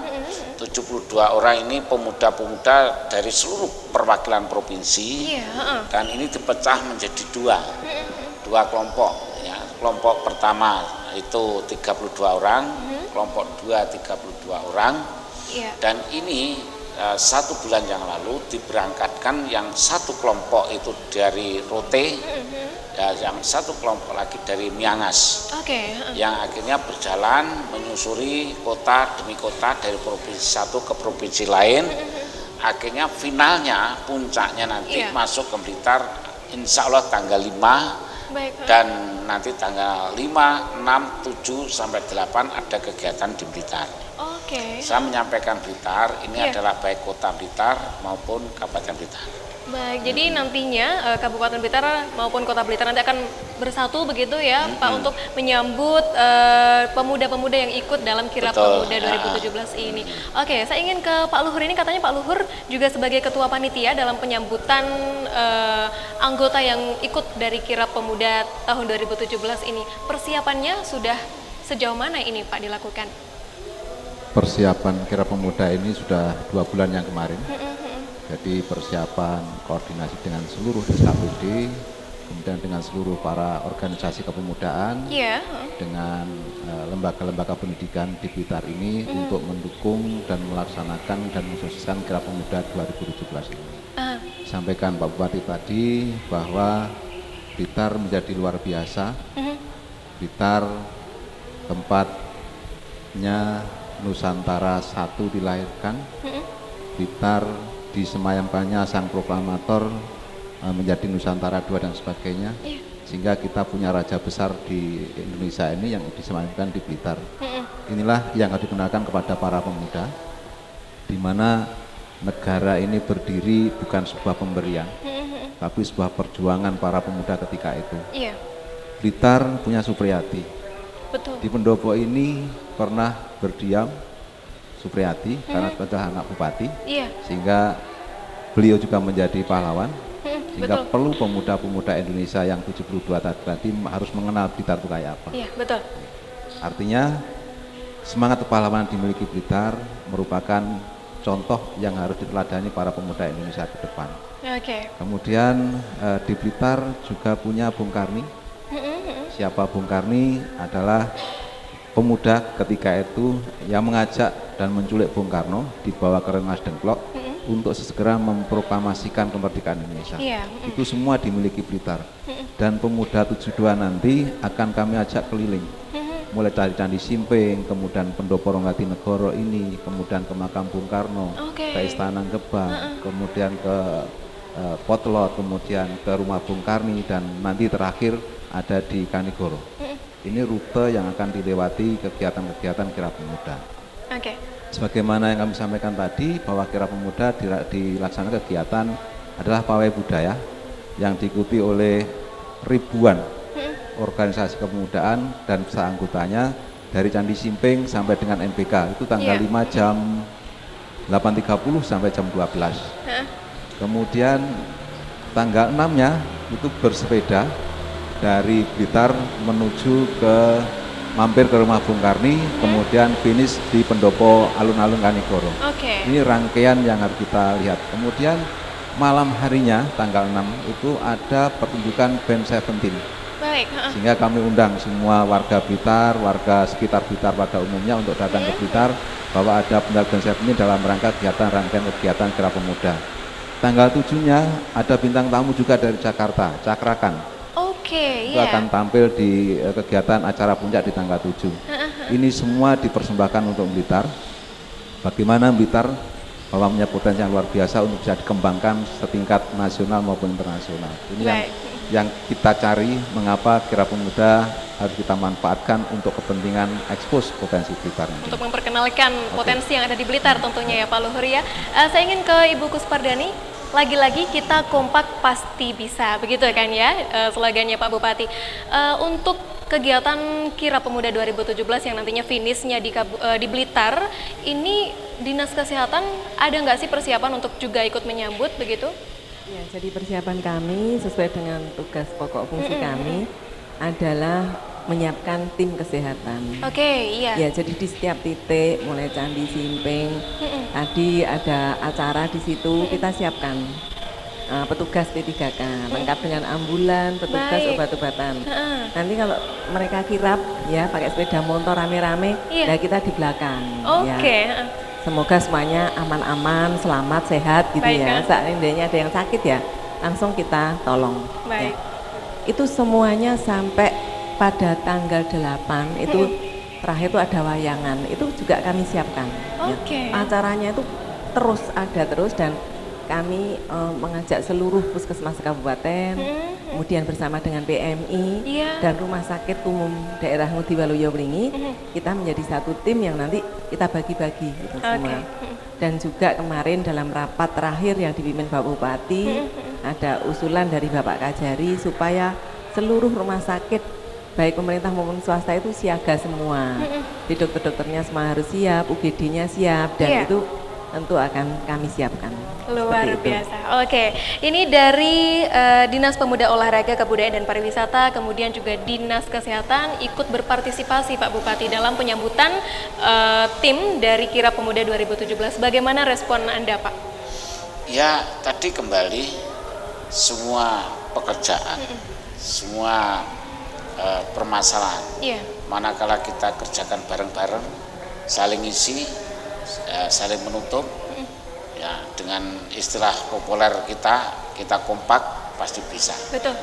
72 orang ini pemuda-pemuda dari seluruh perwakilan provinsi. Dan ini dipecah menjadi dua kelompok ya. Kelompok pertama itu 32 orang, kelompok 2 32 orang. Dan ini 1 bulan yang lalu diberangkatkan yang satu kelompok itu dari Rote, yang satu kelompok lagi dari Miangas, yang akhirnya berjalan menyusuri kota demi kota dari provinsi satu ke provinsi lain. Akhirnya finalnya, puncaknya nanti masuk ke Blitar, insya Allah tanggal 5. Dan nanti tanggal 5, 6, 7, sampai 8 ada kegiatan di Blitar. Saya menyampaikan Blitar, ini adalah baik kota Blitar maupun Kabupaten Blitar. Baik, jadi nantinya Kabupaten Blitar maupun Kota Blitar nanti akan bersatu begitu ya Pak, untuk menyambut pemuda-pemuda yang ikut dalam Kirab Pemuda 2017 ini. Saya ingin ke Pak Luhur, ini katanya Pak Luhur juga sebagai Ketua Panitia dalam penyambutan anggota yang ikut dari Kirab Pemuda tahun 2017 ini. Persiapannya sudah sejauh mana ini Pak dilakukan? Persiapan Kirab Pemuda ini sudah 2 bulan yang kemarin. Jadi persiapan koordinasi dengan seluruh SKPD, kemudian dengan seluruh para organisasi kepemudaan, dengan lembaga-lembaga pendidikan di Blitar ini untuk mendukung dan melaksanakan dan mensukseskan Kirab Pemuda 2017 ini. Sampaikan Pak Bupati tadi bahwa Blitar menjadi luar biasa. Blitar tempatnya Nusantara 1 dilahirkan. Blitar disemayamkannya sang proklamator menjadi Nusantara 2 dan sebagainya, sehingga kita punya raja besar di Indonesia ini yang disemayamkan di Blitar. Inilah yang harus dikenalkan kepada para pemuda, di mana negara ini berdiri bukan sebuah pemberian, tapi sebuah perjuangan para pemuda ketika itu. Blitar punya Supriyati. Di pendopo ini pernah berdiam Supriyati karena sebagai anak bupati, sehingga beliau juga menjadi pahlawan, sehingga perlu pemuda-pemuda Indonesia yang 72 tadi harus mengenal Blitar itu kayak apa. Artinya semangat kepahlawanan dimiliki Blitar merupakan contoh yang harus diteladani para pemuda Indonesia ke depan. Kemudian di Blitar juga punya Bung Karni. Siapa Bung Karni? Adalah pemuda ketika itu yang mengajak dan menculik Bung Karno dibawa ke Rengas Dengklok untuk segera memproklamasikan kemerdekaan Indonesia. Itu semua dimiliki Blitar. Dan pemuda 72 nanti akan kami ajak keliling. Mulai dari Candi Simping, kemudian Pendopo Ronggadinegoro ini, kemudian ke makam Bung Karno, ke Istana Gebang, kemudian ke Potlot, kemudian ke rumah Bung Karni, dan nanti terakhir ada di Kanigoro. Ini rute yang akan dilewati kegiatan-kegiatan Kirab Pemuda. Sebagaimana yang kami sampaikan tadi, bahwa Kirab Pemuda dilaksanakan kegiatan adalah pawai budaya yang diikuti oleh ribuan organisasi kepemudaan dan peserta anggotanya dari Candi Simping sampai dengan NBK. Itu tanggal 5 jam 8.30 sampai jam 12. Kemudian tanggal 6-nya itu bersepeda dari Blitar menuju ke mampir ke rumah Bung Karni, kemudian finish di Pendopo Alun-Alun Kanigoro. Ini rangkaian yang harus kita lihat. Kemudian malam harinya tanggal 6 itu ada pertunjukan band Seventeen. Sehingga kami undang semua warga Blitar, warga sekitar Blitar pada umumnya untuk datang ke Blitar, bahwa ada band Seventeen dalam rangka rangkaian kegiatan Kirab Pemuda. Tanggal 7-nya ada bintang tamu juga dari Jakarta, Cakrakan. Itu akan tampil di kegiatan acara puncak di tanggal 7. Ini semua dipersembahkan untuk Blitar. Bagaimana Blitar bahwa punya potensi yang luar biasa untuk bisa dikembangkan setingkat nasional maupun internasional. Ini yang kita cari, mengapa Kirab Pemuda harus kita manfaatkan untuk kepentingan ekspos potensi Blitar. Untuk memperkenalkan potensi yang ada di Blitar tentunya ya Pak Luhur ya. Saya ingin ke Ibu Kuspardani. Lagi-lagi kita kompak pasti bisa, begitu kan ya slogannya Pak Bupati. Untuk kegiatan Kirab Pemuda 2017 yang nantinya finishnya di Blitar, ini Dinas Kesehatan ada nggak sih persiapan untuk juga ikut menyambut begitu? Ya, jadi persiapan kami sesuai dengan tugas pokok fungsi kami adalah menyiapkan tim kesehatan. Ya, jadi di setiap titik, mulai Candi Simping, tadi ada acara di situ, kita siapkan petugas P3K, lengkap dengan ambulan, petugas obat-obatan. Nanti kalau mereka kirab, ya pakai sepeda motor rame-rame, ya kita di belakang. Ya. Semoga semuanya aman-aman, selamat, sehat gitu ya. Seandainya ada yang sakit ya, langsung kita tolong. Ya. Itu semuanya sampai pada tanggal 8 itu terakhir itu ada wayangan, itu juga kami siapkan. Ya. Acaranya itu terus ada terus, dan kami mengajak seluruh puskesmas kabupaten, kemudian bersama dengan PMI dan Rumah Sakit Umum Daerah Ngudi Waluyo Wringi, kita menjadi satu tim yang nanti kita bagi-bagi gitu semua. Dan juga kemarin dalam rapat terakhir yang dipimpin Bapak Bupati, ada usulan dari Bapak Kajari supaya seluruh rumah sakit baik pemerintah maupun swasta itu siaga semua. Di dokter-dokternya semua harus siap, UGD-nya siap, dan itu tentu akan kami siapkan. Luar biasa. Ini dari Dinas Pemuda Olahraga, Kebudayaan dan Pariwisata, kemudian juga Dinas Kesehatan ikut berpartisipasi Pak Bupati dalam penyambutan tim dari Kirab Pemuda 2017. Bagaimana respon Anda Pak? Ya, tadi kembali semua pekerjaan, semua permasalahan. Manakala kita kerjakan bareng-bareng, saling isi, saling menutup, ya dengan istilah populer kita kompak pasti bisa. Betul.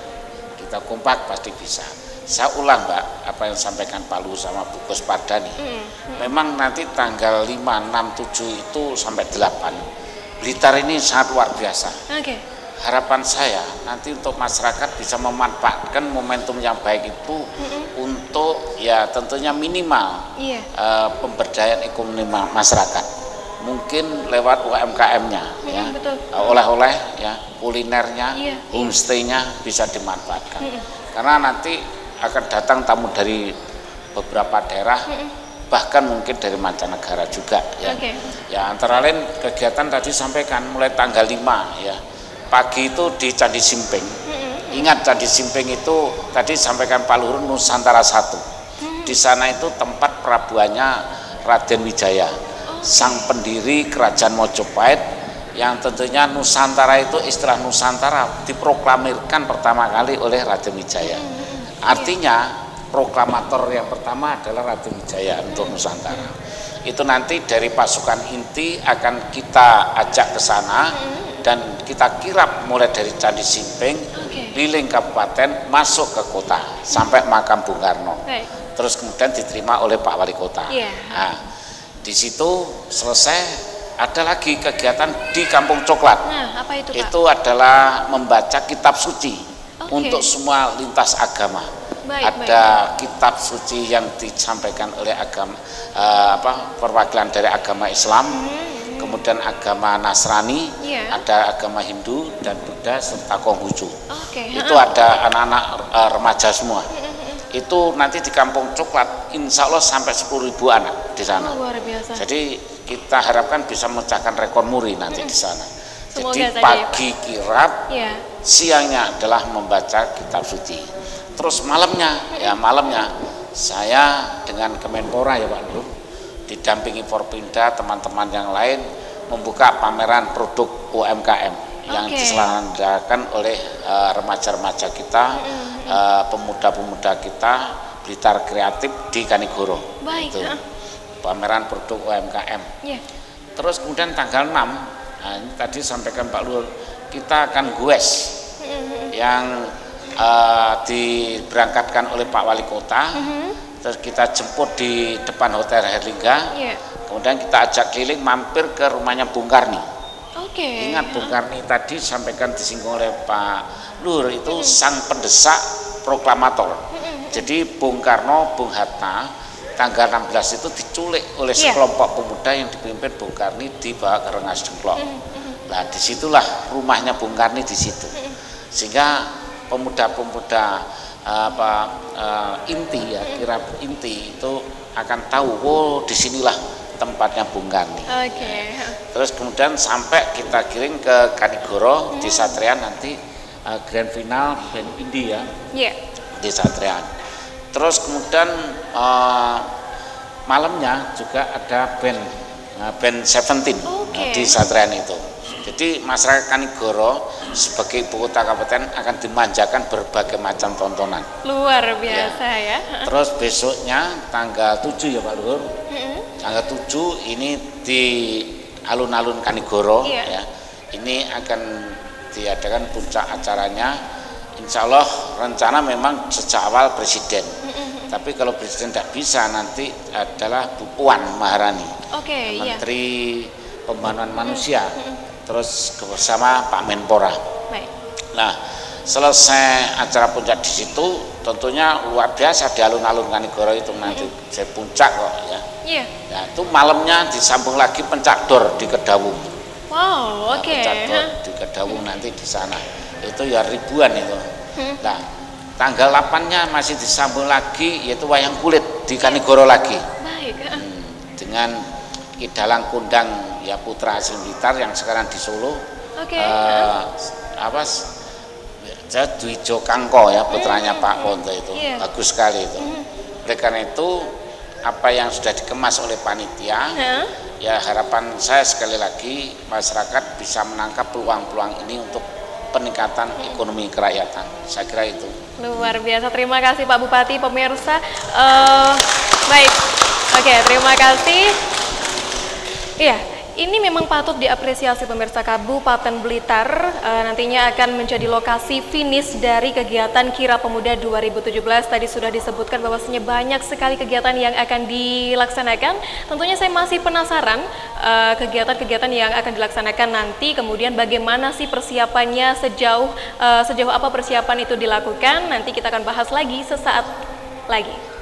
Kita kompak pasti bisa. Saya ulang Mbak, apa yang disampaikan Pak Luhur sama Bu Kuspardani. Memang nanti tanggal 5, 6, 7 itu sampai 8. Blitar ini sangat luar biasa. Harapan saya nanti untuk masyarakat bisa memanfaatkan momentum yang baik itu untuk ya tentunya minimal pemberdayaan ekonomi masyarakat, mungkin lewat UMKM-nya, ya, oleh-oleh, ya, kulinernya, homestay-nya bisa dimanfaatkan. Karena nanti akan datang tamu dari beberapa daerah, bahkan mungkin dari mancanegara juga, ya. Ya antara lain kegiatan tadi sampaikan mulai tanggal 5 ya. Pagi itu di Candi Simping. Ingat Candi Simping itu tadi sampaikan Pak Luhur Nusantara 1. Di sana itu tempat perabuannya Raden Wijaya, sang pendiri Kerajaan Mojopahit, yang tentunya Nusantara itu istilah Nusantara diproklamirkan pertama kali oleh Raden Wijaya. Artinya proklamator yang pertama adalah Ratu Wijaya untuk Nusantara. Itu nanti dari pasukan inti akan kita ajak ke sana dan kita kirap mulai dari Candi Simping, keliling kabupaten, masuk ke kota sampai makam Bung Karno. Terus kemudian diterima oleh Pak Wali Kota. Nah, di situ selesai, ada lagi kegiatan di Kampung Coklat. Nah, apa itu, Pak? Itu adalah membaca kitab suci untuk semua lintas agama. Ada kitab suci yang disampaikan oleh agama perwakilan dari agama Islam, kemudian agama Nasrani, ada agama Hindu dan Buddha serta Konghucu. Itu ada anak-anak remaja semua. Itu nanti di Kampung Coklat insya Allah sampai 10.000 anak di sana. Luar biasa. Jadi kita harapkan bisa memecahkan rekor muri nanti di sana. Semoga jadi pagi kirap, siangnya adalah membaca kitab suci. Terus malamnya saya dengan Kemenpora ya Pak Nur, didampingi Forpinda, teman-teman yang lain membuka pameran produk UMKM yang diselenggarakan oleh remaja-remaja kita, pemuda-pemuda kita, Blitar Kreatif di Kanigoro. Baik. Itu pameran produk UMKM. Terus kemudian tanggal 6, nah ini tadi sampaikan Pak Luhur, kita akan goes yang diberangkatkan oleh Pak Wali Kota, terus kita jemput di depan Hotel Herlingga, kemudian kita ajak keliling mampir ke rumahnya Bung Karni. Ingat Bung Karni tadi sampaikan disinggung oleh Pak Luhur, itu sang pendesak proklamator. Jadi Bung Karno, Bung Hatta tanggal 16 itu diculik oleh sekelompok pemuda yang dipimpin Bung Karni, dibawa ke Rengas Dengklok. Nah disitulah rumahnya Bung Karni di situ, sehingga pemuda-pemuda inti ya, kirap inti itu akan tahu, oh disinilah tempatnya Bung Karni. Terus kemudian sampai kita kirim ke Kanigoro di Satrian, nanti grand final band India di Satrian. Terus kemudian malamnya juga ada band Seventeen di Satrian itu. Jadi masyarakat Kanigoro sebagai ibu kota kabupaten akan dimanjakan berbagai macam tontonan. Luar biasa ya. Terus besoknya tanggal 7 ya Pak Luhur. Tanggal 7 ini di alun-alun Kanigoro ya. Ini akan diadakan puncak acaranya. Insya Allah rencana memang sejak awal Presiden. Tapi kalau Presiden tidak bisa, nanti adalah Bu Puan Maharani, Menteri Pembangunan Manusia. Terus bersama Pak Menpora. Nah, selesai acara puncak di situ, tentunya luar biasa di alun-alun Kanigoro itu nanti saya puncak kok ya. Nah, itu malamnya disambung lagi pencak dor di Kedawung. Pencak dor di Kedawung nanti di sana. Itu ya ribuan itu. Nah, tanggal 8-nya masih disambung lagi, yaitu wayang kulit di Kanigoro lagi. Dengan Kidalang Kundang ya putra asli Blitar yang sekarang di Solo, Dwijo Kangko ya putranya Pak Ponto itu, bagus sekali itu. Oleh karena itu apa yang sudah dikemas oleh panitia, ya harapan saya sekali lagi masyarakat bisa menangkap peluang-peluang ini untuk peningkatan ekonomi kerakyatan. Saya kira itu. Luar biasa, terima kasih Pak Bupati. Pemirsa, baik, terima kasih. Iya, ini memang patut diapresiasi pemirsa. Kabupaten Blitar nantinya akan menjadi lokasi finish dari kegiatan Kirap Pemuda 2017. Tadi sudah disebutkan bahwasanya banyak sekali kegiatan yang akan dilaksanakan. Tentunya saya masih penasaran kegiatan-kegiatan yang akan dilaksanakan nanti, kemudian bagaimana sih persiapannya, sejauh apa persiapan itu dilakukan. Nanti kita akan bahas lagi sesaat lagi.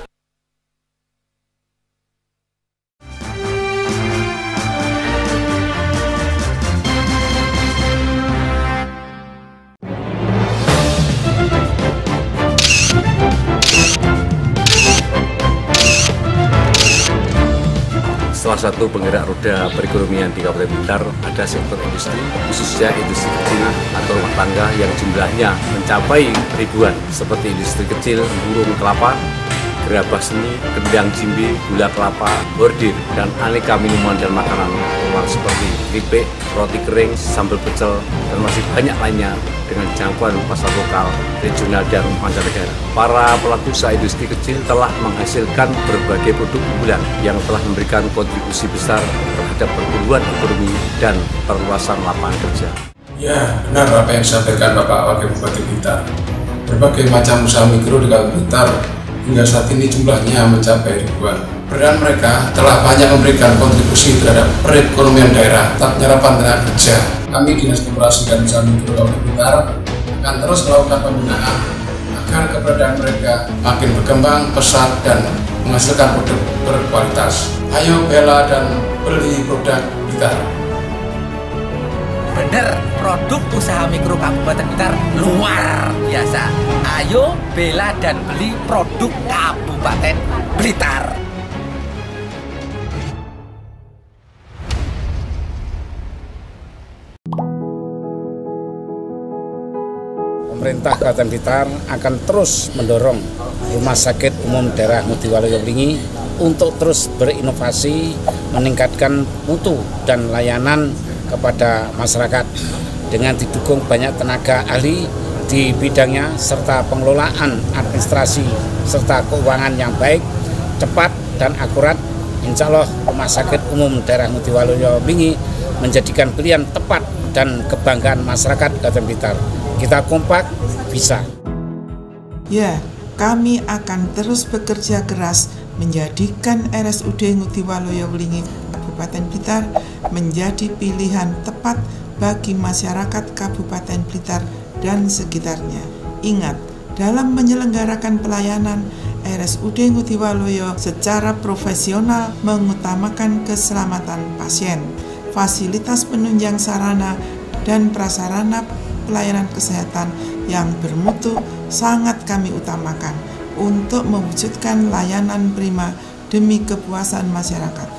Salah satu penggerak roda perekonomian di Kabupaten Blitar ada sektor industri, khususnya industri kecil atau rumah tangga yang jumlahnya mencapai ribuan, seperti industri kecil, burung kelapa, gerabah seni, kendang jimbe, gula kelapa, bordir, dan aneka minuman dan makanan seperti keripik, roti kering, sambal pecel, dan masih banyak lainnya dengan jangkauan pasar lokal, regional, dan mancanegara. Para pelaku usaha industri kecil telah menghasilkan berbagai produk unggulan yang telah memberikan kontribusi besar terhadap pertumbuhan ekonomi dan perluasan lapangan kerja. Ya, benar apa yang disampaikan Bapak Wakil Bupati Blitar. Berbagai macam usaha mikro di Kabupaten Blitar hingga saat ini jumlahnya mencapai ribuan. Peran mereka telah banyak memberikan kontribusi terhadap perekonomian daerah, tak menyerapkan tenaga kerja. Kami Dinas Koperasi dan Usaha Mikro Kabupaten Blitar akan terus melakukan pembinaan agar keberadaan mereka makin berkembang pesat dan menghasilkan produk berkualitas. Ayo bela dan beli produk Blitar. Bener, produk usaha mikro Kabupaten Blitar luar biasa. Ayo bela dan beli produk Kabupaten Blitar. Pemerintah Kabupaten Blitar akan terus mendorong Rumah Sakit Umum Daerah Ngudi Waluyo untuk terus berinovasi, meningkatkan mutu dan layanan kepada masyarakat dengan didukung banyak tenaga ahli di bidangnya serta pengelolaan administrasi serta keuangan yang baik, cepat dan akurat. Insya Allah Rumah Sakit Umum Daerah Ngudi Waluyo menjadikan pilihan tepat dan kebanggaan masyarakat Kabupaten Blitar. Kita kompak, bisa. Ya, kami akan terus bekerja keras menjadikan RSUD Ngudi Waluyo Kabupaten Blitar menjadi pilihan tepat bagi masyarakat Kabupaten Blitar dan sekitarnya. Ingat, dalam menyelenggarakan pelayanan, RSUD Ngudi Waluyo secara profesional mengutamakan keselamatan pasien, fasilitas penunjang sarana dan prasarana pelayanan kesehatan yang bermutu sangat kami utamakan untuk mewujudkan layanan prima demi kepuasan masyarakat.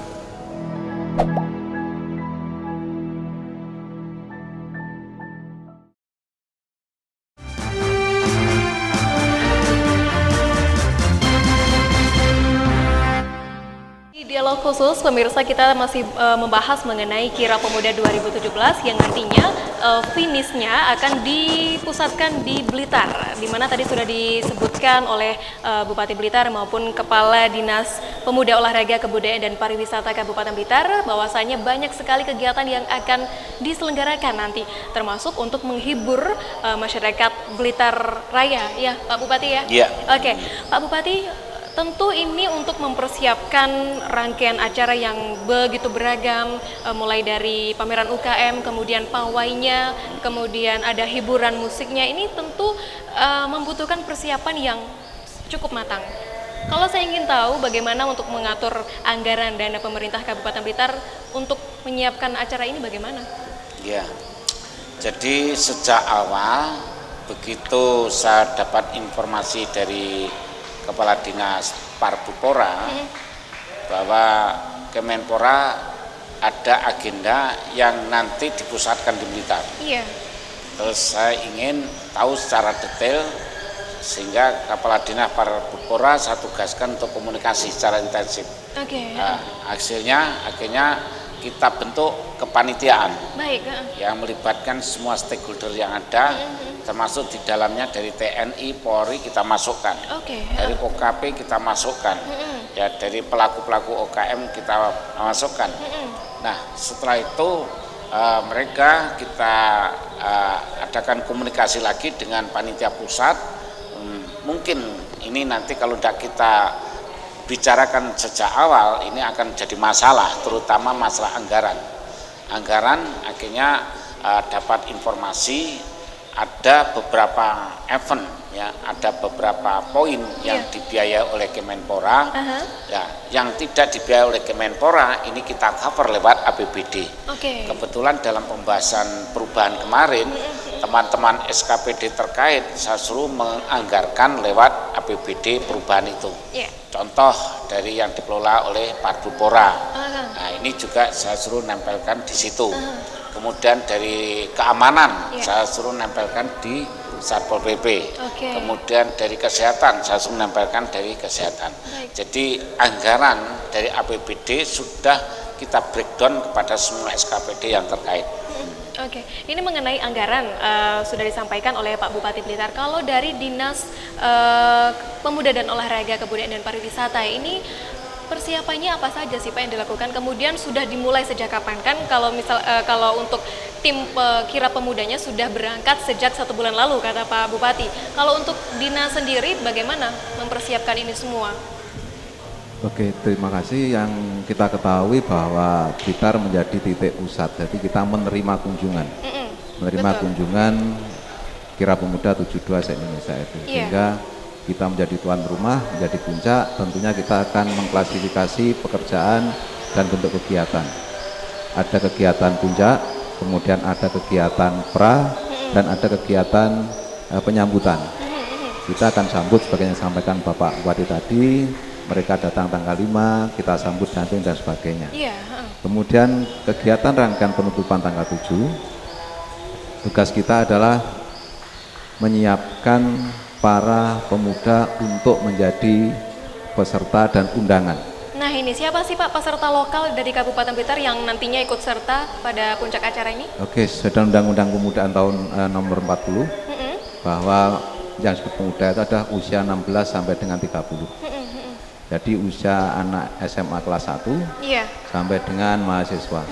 Dialog khusus, pemirsa, kita masih membahas mengenai Kira Pemuda 2017 yang nantinya finishnya akan dipusatkan di Blitar, di mana tadi sudah disebutkan oleh Bupati Blitar maupun Kepala Dinas Pemuda Olahraga Kebudayaan dan Pariwisata Kabupaten Blitar bahwasanya banyak sekali kegiatan yang akan diselenggarakan nanti, termasuk untuk menghibur masyarakat Blitar Raya, ya Pak Bupati ya? Iya. Oke, Pak Bupati, tentu ini untuk mempersiapkan rangkaian acara yang begitu beragam, mulai dari pameran UKM, kemudian pawainya, kemudian ada hiburan musiknya. Ini tentu membutuhkan persiapan yang cukup matang. Kalau saya ingin tahu bagaimana untuk mengatur anggaran dana pemerintah Kabupaten Blitar untuk menyiapkan acara ini bagaimana? Ya, jadi sejak awal begitu saya dapat informasi dari Kepala Dinas Parbupora bahwa Kemenpora ada agenda yang nanti dipusatkan di Blitar. Iya. Terus saya ingin tahu secara detail sehingga Kepala Dinas Parbupora saya tugaskan untuk komunikasi secara intensif. Oke. Nah, akhirnya kita bentuk kepanitiaan. Baik. Yang melibatkan semua stakeholder yang ada, termasuk di dalamnya dari TNI, Polri kita masukkan. Dari OKP kita masukkan. Ya, dari pelaku-pelaku OKM kita masukkan. Nah, setelah itu mereka kita adakan komunikasi lagi dengan panitia pusat. Mungkin ini nanti kalau tidak kita bicarakan sejak awal, ini akan jadi masalah, terutama masalah anggaran. Anggaran akhirnya dapat informasi ada beberapa event, ya, ada beberapa poin yang dibiayai oleh Kemenpora. Ya, yang tidak dibiayai oleh Kemenpora ini kita cover lewat APBD. Kebetulan dalam pembahasan perubahan kemarin, teman-teman SKPD terkait saya suruh menganggarkan lewat APBD perubahan itu. Contoh dari yang dikelola oleh Parbupora. Nah, ini juga saya suruh nempelkan di situ. Kemudian dari keamanan saya suruh nempelkan di Satpol PP. Kemudian dari kesehatan, saya langsung menyampaikan dari kesehatan. Jadi anggaran dari APBD sudah kita breakdown kepada semua SKPD yang terkait. Oke, ini mengenai anggaran sudah disampaikan oleh Pak Bupati Blitar. Kalau dari Dinas Pemuda dan Olahraga, Kebudayaan dan Pariwisata ini persiapannya apa saja sih Pak yang dilakukan? Kemudian sudah dimulai sejak kapan? Kan kalau kalau untuk tim kirap pemudanya sudah berangkat sejak 1 bulan lalu kata Pak Bupati. Kalau untuk dinas sendiri bagaimana mempersiapkan ini semua? Oke, terima kasih. Yang kita ketahui bahwa Blitar menjadi titik pusat, jadi kita menerima kunjungan, kunjungan kirap pemuda 72 se-Indonesia itu, sehingga kita menjadi tuan rumah, menjadi puncak. Tentunya kita akan mengklasifikasi pekerjaan dan bentuk kegiatan. Ada kegiatan puncak, kemudian ada kegiatan pra, dan ada kegiatan penyambutan. Kita akan sambut seperti yang disampaikan Bapak Bupati tadi. Mereka datang tanggal 5, kita sambut damping dan sebagainya. Kemudian kegiatan rangkaian penutupan tanggal 7, tugas kita adalah menyiapkan para pemuda untuk menjadi peserta dan undangan. Nah ini siapa sih Pak peserta lokal dari Kabupaten Blitar yang nantinya ikut serta pada puncak acara ini? Oke, sudah Undang-Undang Pemudaan tahun nomor 40 bahwa yang disebut pemuda itu ada usia 16 sampai dengan 30. Jadi usia anak SMA kelas 1 sampai dengan mahasiswa.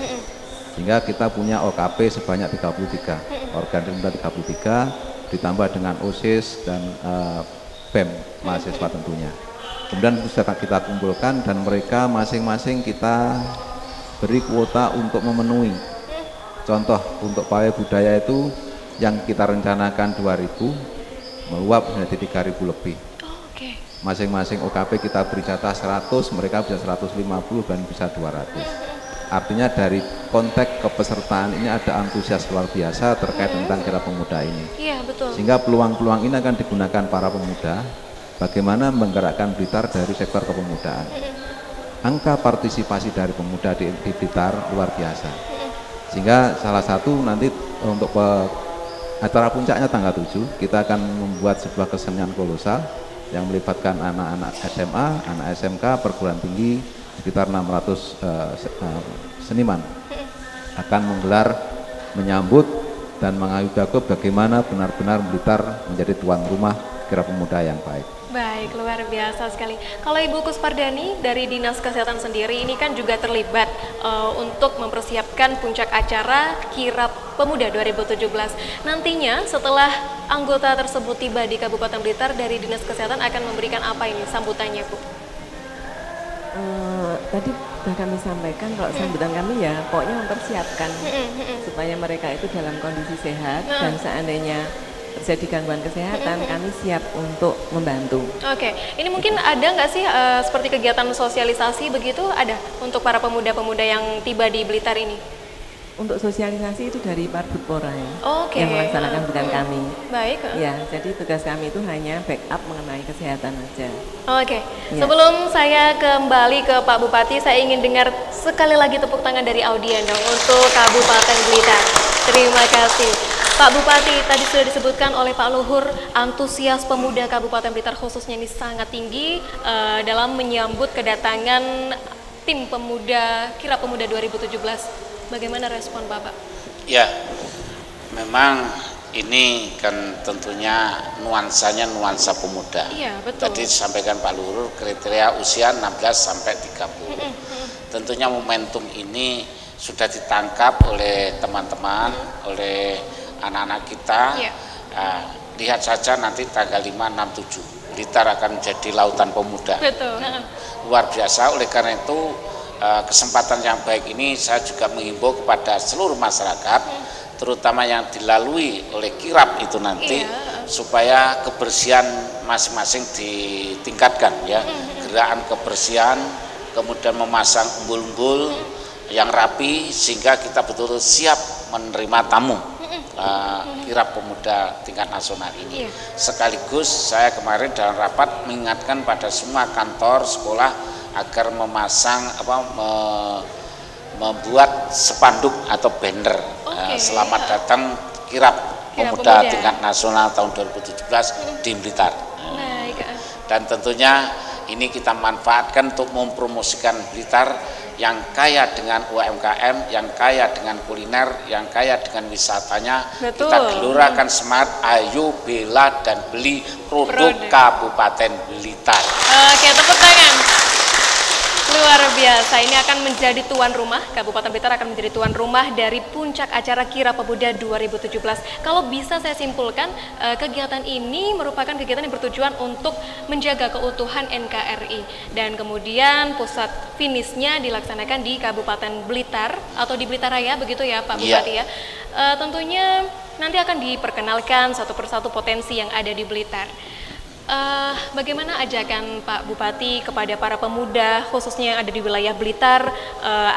Sehingga kita punya OKP sebanyak 33, organisasi 33 ditambah dengan OSIS dan BEM mahasiswa tentunya. Kemudian itu sudah kita kumpulkan dan mereka masing-masing kita beri kuota untuk memenuhi. Contoh untuk pawai budaya itu yang kita rencanakan 2.000 meluap menjadi 3.000 lebih. Masing-masing OKP kita beri jatah 100, mereka bisa 150 dan bisa 200. Artinya dari konteks kepesertaan ini ada antusias luar biasa terkait tentang kirap pemuda ini. Iya, betul. Sehingga peluang-peluang ini akan digunakan para pemuda bagaimana menggerakkan Blitar dari sektor kepemudaan. Angka partisipasi dari pemuda di Blitar luar biasa. Sehingga salah satu nanti untuk acara puncaknya tanggal 7 kita akan membuat sebuah kesenian kolosal yang melibatkan anak-anak SMA, anak SMK, perguruan tinggi sekitar 600 seniman akan menggelar, menyambut dan mengayuh bagaimana benar-benar Blitar menjadi tuan rumah kirap pemuda yang baik. Baik, luar biasa sekali. Kalau Ibu Kuspardani dari Dinas Kesehatan sendiri ini kan juga terlibat untuk mempersiapkan puncak acara kirap pemuda 2017. Nantinya setelah anggota tersebut tiba di Kabupaten Blitar, dari Dinas Kesehatan akan memberikan apa ini sambutannya, Bu? Tadi sudah kami sampaikan kalau sambutan kami ya pokoknya mempersiapkan supaya mereka itu dalam kondisi sehat dan seandainya terjadi gangguan kesehatan kami siap untuk membantu. Oke, ini mungkin ada nggak sih seperti kegiatan sosialisasi begitu ada untuk para pemuda-pemuda yang tiba di Blitar ini? Untuk sosialisasi itu dari Parbudpora ya, yang melaksanakan, bukan kami. Baik. Ya, jadi tugas kami itu hanya backup mengenai kesehatan aja. Ya. Sebelum saya kembali ke Pak Bupati, saya ingin dengar sekali lagi tepuk tangan dari audien dong untuk Kabupaten Blitar. Terima kasih. Pak Bupati, tadi sudah disebutkan oleh Pak Luhur, antusias pemuda Kabupaten Blitar khususnya ini sangat tinggi dalam menyambut kedatangan tim pemuda kirap pemuda 2017. Bagaimana respon Bapak? Ya, memang ini kan tentunya nuansanya nuansa pemuda. Iya, betul. Tadi disampaikan Pak Luhur kriteria usia 16 sampai 30. Tentunya momentum ini sudah ditangkap oleh teman-teman, oleh anak-anak kita. Lihat saja nanti tanggal 5, 6, 7 Blitar akan menjadi lautan pemuda. Betul. Luar biasa. Oleh karena itu kesempatan yang baik ini saya juga mengimbau kepada seluruh masyarakat, terutama yang dilalui oleh kirap itu nanti, supaya kebersihan masing-masing ditingkatkan ya. Gerakan kebersihan, kemudian memasang umbul-umbul yang rapi sehingga kita betul-betul siap menerima tamu kirap pemuda tingkat nasional ini. Sekaligus saya kemarin dalam rapat mengingatkan pada semua kantor, sekolah agar memasang membuat spanduk atau banner selamat datang kirap Pemuda tingkat nasional tahun 2017 di Blitar. Dan tentunya ini kita manfaatkan untuk mempromosikan Blitar yang kaya dengan UMKM, yang kaya dengan kuliner, yang kaya dengan wisatanya. Betul. Kita gelurakan semangat ayo bela dan beli produk Kabupaten Blitar. Oke, tepuk tangan. Luar biasa, ini akan menjadi tuan rumah, Kabupaten Blitar akan menjadi tuan rumah dari puncak acara Kira Pemuda 2017. Kalau bisa saya simpulkan, kegiatan ini merupakan kegiatan yang bertujuan untuk menjaga keutuhan NKRI. Dan kemudian pusat finishnya dilaksanakan di Kabupaten Blitar, atau di Blitar Raya, begitu ya Pak Bupati ya. Tentunya nanti akan diperkenalkan satu persatu potensi yang ada di Blitar. Bagaimana ajakan Pak Bupati kepada para pemuda khususnya yang ada di wilayah Blitar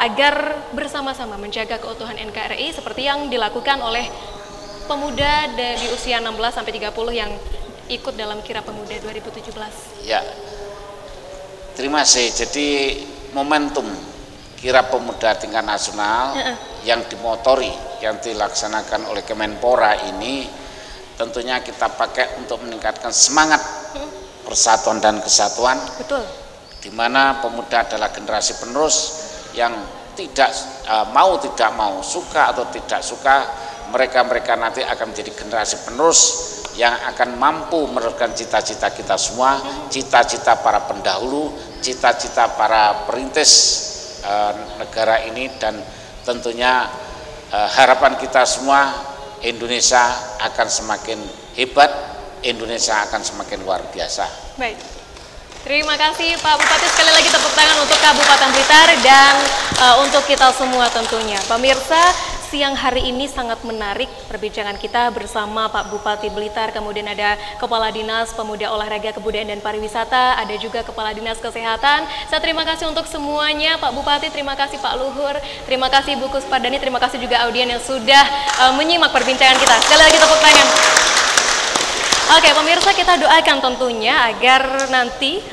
agar bersama-sama menjaga keutuhan NKRI seperti yang dilakukan oleh pemuda dari usia 16 sampai 30 yang ikut dalam Kira Pemuda 2017? Ya, terima kasih. Jadi momentum Kira Pemuda tingkat nasional yang dimotori, yang dilaksanakan oleh Kemenpora ini tentunya kita pakai untuk meningkatkan semangat persatuan dan kesatuan. Betul. Di mana pemuda adalah generasi penerus yang tidak mau, suka atau tidak suka, mereka nanti akan menjadi generasi penerus yang akan mampu meneruskan cita-cita kita semua, cita-cita para pendahulu, cita-cita para perintis negara ini, dan tentunya harapan kita semua Indonesia akan semakin hebat, Indonesia akan semakin luar biasa. Baik, terima kasih Pak Bupati, sekali lagi tepuk tangan untuk Kabupaten Blitar dan untuk kita semua tentunya. Pemirsa, siang hari ini sangat menarik perbincangan kita bersama Pak Bupati Blitar, kemudian ada Kepala Dinas Pemuda Olahraga Kebudayaan dan Pariwisata, ada juga Kepala Dinas Kesehatan. Saya terima kasih untuk semuanya Pak Bupati, terima kasih Pak Luhur, terima kasih Bu Kuspardani, terima kasih juga audien yang sudah menyimak perbincangan kita. Sekali lagi tepuk tangan. Oke pemirsa, kita doakan tentunya agar nanti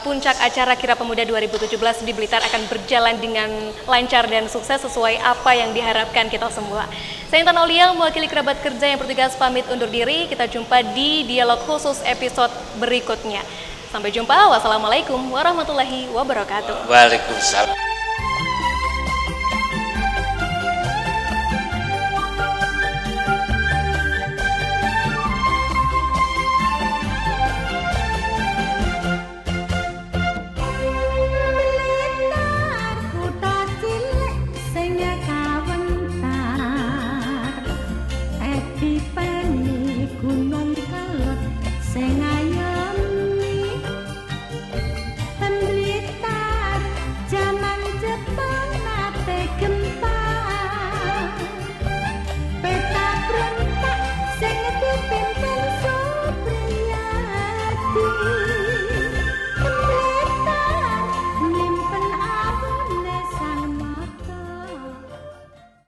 puncak acara Kira Pemuda 2017 di Blitar akan berjalan dengan lancar dan sukses sesuai apa yang diharapkan kita semua. Saya Intan Aulia, mewakili kerabat kerja yang bertugas pamit undur diri. Kita jumpa di dialog khusus episode berikutnya. Sampai jumpa, wassalamualaikum warahmatullahi wabarakatuh. Waalaikumsalam.